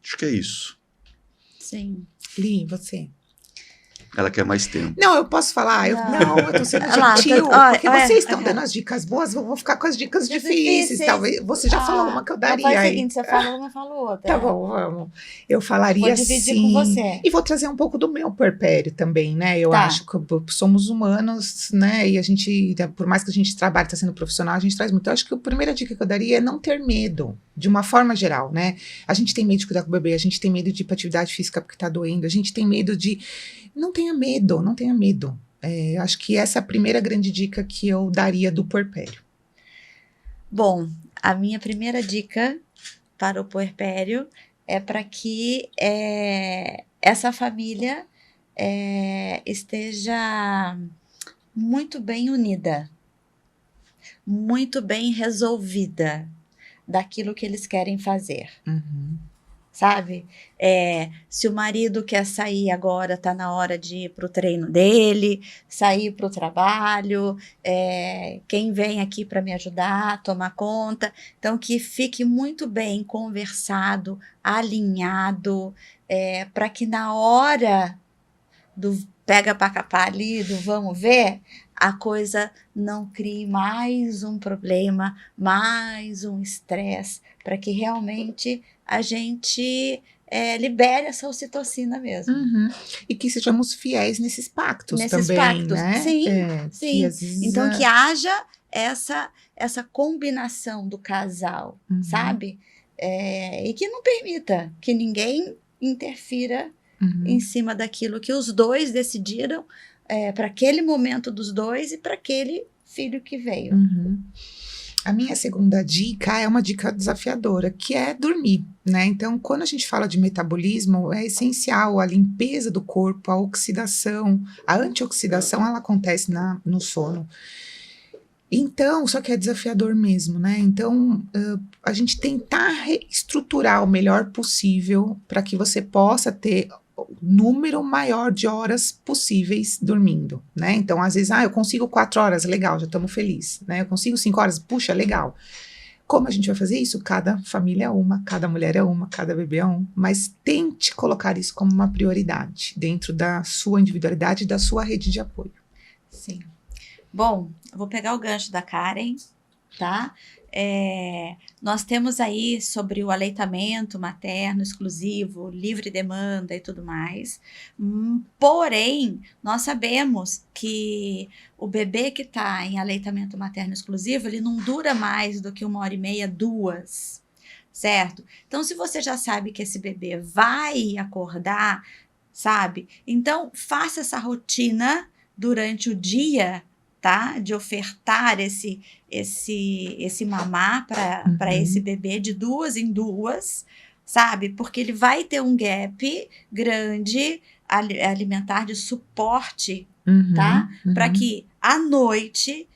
Speaker 3: Acho que é isso.
Speaker 2: Sim.
Speaker 1: Li, você?
Speaker 3: Ela quer mais tempo.
Speaker 1: Não, eu posso falar. Eu tô sendo gentil, porque vocês estão dando as dicas boas, eu vou ficar com as dicas difíceis. Talvez você já falou uma que eu daria.
Speaker 2: Faz o seguinte, você falou uma, falou outra.
Speaker 1: Tá bom, vamos. Eu falaria assim. Vou dividir com você. E vou trazer um pouco do meu puerpério também, né? Eu acho que somos humanos, né? E a gente, por mais que a gente trabalhe, está sendo profissional, a gente traz muito. Eu acho que a primeira dica que eu daria é não ter medo, de uma forma geral, né? A gente tem medo de cuidar com o bebê, a gente tem medo de ir pra atividade física porque tá doendo, a gente tem medo de... Não tenha medo, não tenha medo. Acho que essa é a primeira grande dica que eu daria do puerpério.
Speaker 2: Bom, a minha primeira dica para o puerpério é para que essa família esteja muito bem unida, muito bem resolvida daquilo que eles querem fazer. Sabe? Se o marido quer sair agora, tá na hora de ir pro treino dele, sair pro trabalho, quem vem aqui para me ajudar, tomar conta. Então, que fique muito bem conversado, alinhado, para que na hora do pega pra capar ali, do vamos ver, a coisa não crie mais um problema, mais um estresse, para que realmente a gente libere essa ocitocina mesmo.
Speaker 1: E que sejamos fiéis nesses pactos
Speaker 2: nesses
Speaker 1: também,
Speaker 2: pactos,
Speaker 1: né?
Speaker 2: Sim.
Speaker 1: Vezes,
Speaker 2: então, que haja essa combinação do casal, sabe? E que não permita que ninguém interfira em cima daquilo que os dois decidiram para aquele momento dos dois e para aquele filho que veio.
Speaker 1: A minha segunda dica é uma dica desafiadora, que é dormir, né? Então, quando a gente fala de metabolismo, é essencial a limpeza do corpo, a oxidação, a antioxidação, ela acontece no sono. Então, só que é desafiador mesmo, né? Então, a gente tentar reestruturar o melhor possível para que você possa ter o número maior de horas possíveis dormindo, né? Então, às vezes, eu consigo 4 horas, legal, já estamos felizes, né? Eu consigo 5 horas, puxa, legal. Como a gente vai fazer isso? Cada família é uma, cada mulher é uma, cada bebê é um, mas tente colocar isso como uma prioridade dentro da sua individualidade e da sua rede de apoio.
Speaker 2: Sim. Bom, eu vou pegar o gancho da Karen, tá? Nós temos aí sobre o aleitamento materno exclusivo, livre demanda e tudo mais. Porém, nós sabemos que o bebê que está em aleitamento materno exclusivo, ele não dura mais do que 1h30, 2, certo? Então, se você já sabe que esse bebê vai acordar, sabe? Então, faça essa rotina durante o dia, tá? De ofertar esse mamar para esse bebê de 2 em 2, sabe? Porque ele vai ter um gap grande alimentar de suporte, tá? Para que à noite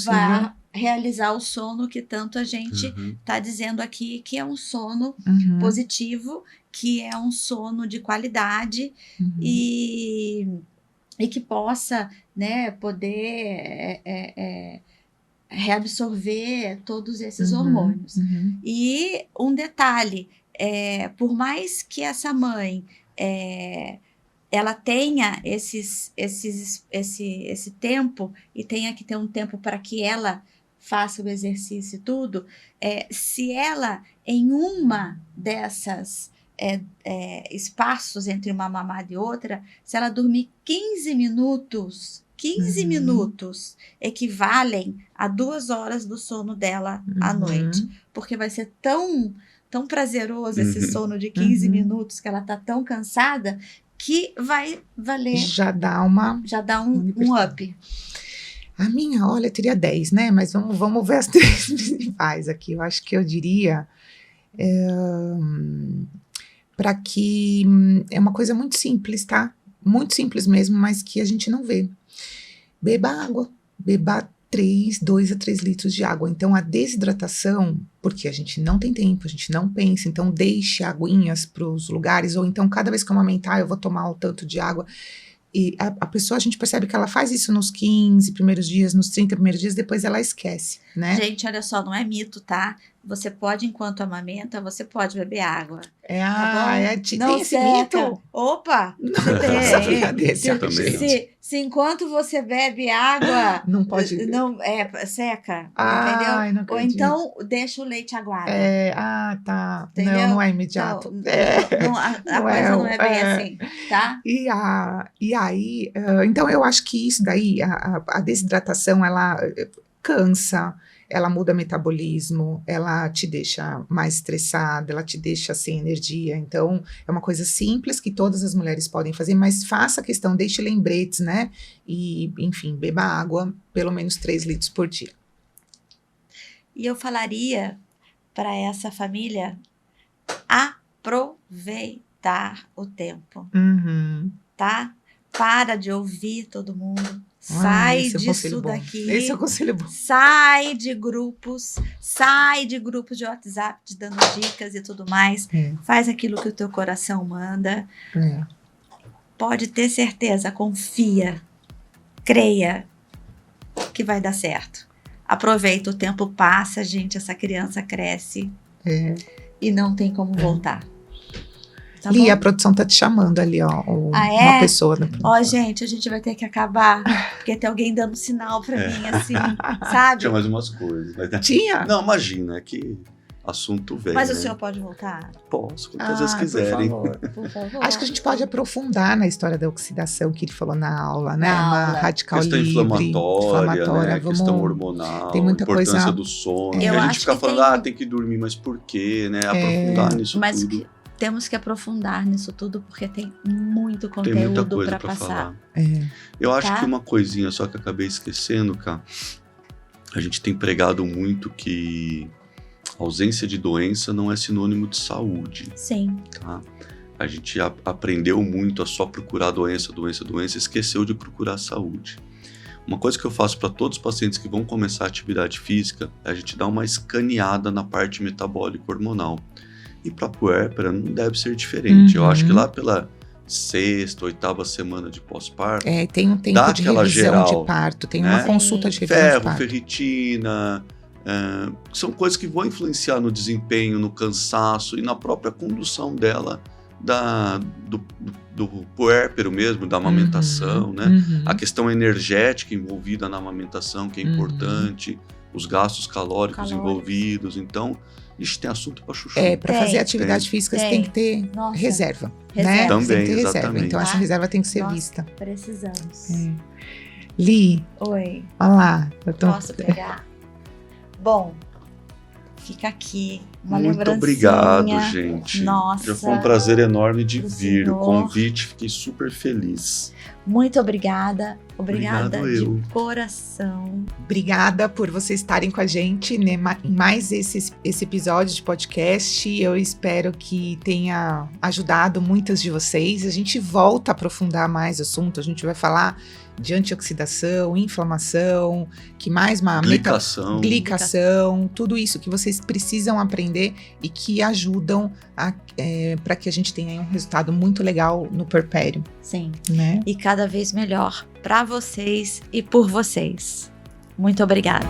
Speaker 2: vá realizar o sono que tanto a gente tá dizendo aqui, que é um sono positivo, que é um sono de qualidade e que possa, né, poder reabsorver todos esses hormônios. E um detalhe, por mais que essa mãe ela tenha esse tempo e tenha que ter um tempo para que ela faça o exercício e tudo, se ela em uma dessas espaços entre uma mamada e outra, se ela dormir 15 minutos, 15 minutos equivalem a 2 horas do sono dela à noite, porque vai ser tão prazeroso esse sono de 15 minutos, que ela tá tão cansada, que vai valer.
Speaker 1: Já dá
Speaker 2: um up.
Speaker 1: A minha, olha, teria 10, né? Mas vamos ver as 3 principais aqui. Eu acho que eu diria para que é uma coisa muito simples, tá? Muito simples mesmo, mas que a gente não vê. Beba água, beba 2 a 3 litros de água. Então, a desidratação, porque a gente não tem tempo, a gente não pensa, então deixe aguinhas para os lugares, ou então cada vez que eu amamentar eu vou tomar o tanto de água. E a pessoa, a gente percebe que ela faz isso nos 15 primeiros dias, nos 30 primeiros dias, depois ela esquece, né?
Speaker 2: Gente, olha só, não é mito, tá? Você pode, enquanto amamenta, você pode beber água.
Speaker 1: Tem esse mito?
Speaker 2: Opa! Se enquanto você bebe água...
Speaker 1: Não pode...
Speaker 2: Não, seca,
Speaker 1: entendeu?
Speaker 2: Não acredito. Ou então, deixa o leite aguado.
Speaker 1: Tá.
Speaker 2: Entendeu?
Speaker 1: Não é imediato.
Speaker 2: A coisa não é bem assim, tá?
Speaker 1: E aí, então eu acho que isso daí, a desidratação, ela cansa, ela muda metabolismo, ela te deixa mais estressada, ela te deixa sem energia. Então, é uma coisa simples que todas as mulheres podem fazer, mas faça a questão, deixe lembretes, né? E, enfim, beba água, pelo menos 3 litros por dia.
Speaker 2: E eu falaria para essa família aproveitar o tempo, tá? Para de ouvir todo mundo. Sai disso daqui.
Speaker 1: Esse é o conselho bom.
Speaker 2: Sai de grupos de WhatsApp te dando dicas e tudo mais. Faz aquilo que o teu coração manda. Pode ter certeza, confia, creia que vai dar certo. Aproveita, o tempo passa, gente, essa criança cresce e não tem como voltar. Tá
Speaker 1: Li,
Speaker 2: bom?
Speaker 1: a produção tá te chamando ali, ó. Uma pessoa.
Speaker 2: Gente, a gente vai ter que acabar, porque tem alguém dando sinal pra mim, assim, sabe?
Speaker 3: Tinha mais umas coisas. Mas...
Speaker 1: Tinha?
Speaker 3: Não, imagina, é que assunto velho.
Speaker 2: Mas
Speaker 3: né?
Speaker 2: o senhor pode voltar?
Speaker 3: Posso, quantas vezes quiserem.
Speaker 2: Por favor.
Speaker 1: Acho que a gente pode aprofundar na história da oxidação que ele falou na aula, né?
Speaker 2: Na
Speaker 1: Uma radical
Speaker 3: questão
Speaker 1: livre,
Speaker 3: inflamatória, né? Questão hormonal,
Speaker 1: tem muita
Speaker 3: importância
Speaker 1: coisa...
Speaker 3: do sono.
Speaker 2: Eu
Speaker 3: a gente
Speaker 2: acho
Speaker 3: fica
Speaker 2: que
Speaker 3: falando, tem que dormir, mas por quê, né? Aprofundar nisso
Speaker 2: mas
Speaker 3: tudo.
Speaker 2: Temos que aprofundar nisso tudo, porque tem muito
Speaker 3: Tem muita
Speaker 2: conteúdo
Speaker 3: coisa
Speaker 2: para
Speaker 3: pra
Speaker 2: passar.
Speaker 3: falar. Eu acho que uma coisinha só que eu acabei esquecendo, cara. A gente tem pregado muito que ausência de doença não é sinônimo de saúde.
Speaker 2: Sim.
Speaker 3: Tá? A gente aprendeu muito a só procurar doença, esqueceu de procurar saúde. Uma coisa que eu faço para todos os pacientes que vão começar a atividade física, é a gente dá uma escaneada na parte metabólica hormonal. E para puérpera não deve ser diferente. Eu acho que lá pela 6ª, 8ª semana de pós-parto,
Speaker 1: tem um tempo de revisão geral, de parto, tem uma consulta de revisão de parto.
Speaker 3: Ferritina, são coisas que vão influenciar no desempenho, no cansaço e na própria condução dela do puérpero mesmo, da amamentação, né? A questão energética envolvida na amamentação, que é importante, os gastos calóricos envolvidos. Então, a gente tem assunto para chuchu.
Speaker 1: Para fazer atividade física, você tem que ter reserva, né?
Speaker 3: Também,
Speaker 1: tem que ter
Speaker 3: exatamente.
Speaker 1: reserva. Então, essa reserva tem que ser vista.
Speaker 2: Precisamos.
Speaker 1: Li.
Speaker 2: Oi.
Speaker 1: Olha lá.
Speaker 2: Posso pegar? Bom, fica aqui uma
Speaker 3: Muito
Speaker 2: lembrancinha.
Speaker 3: obrigado, gente.
Speaker 2: Nossa.
Speaker 3: Já foi um prazer enorme de vir.
Speaker 2: Senhor.
Speaker 3: O convite, fiquei super feliz.
Speaker 2: Muito obrigada. Obrigada
Speaker 3: Obrigado
Speaker 2: de coração.
Speaker 1: Obrigada por vocês estarem com a gente, né, em mais esse episódio de podcast. Eu espero que tenha ajudado muitas de vocês. A gente volta a aprofundar mais o assunto. A gente vai falar de antioxidação, inflamação, que mais uma glicação, tudo isso que vocês precisam aprender e que ajudam para que a gente tenha um resultado muito legal no puerpério.
Speaker 2: Sim,
Speaker 1: né?
Speaker 2: E cada vez melhor para vocês e por vocês. Muito obrigada.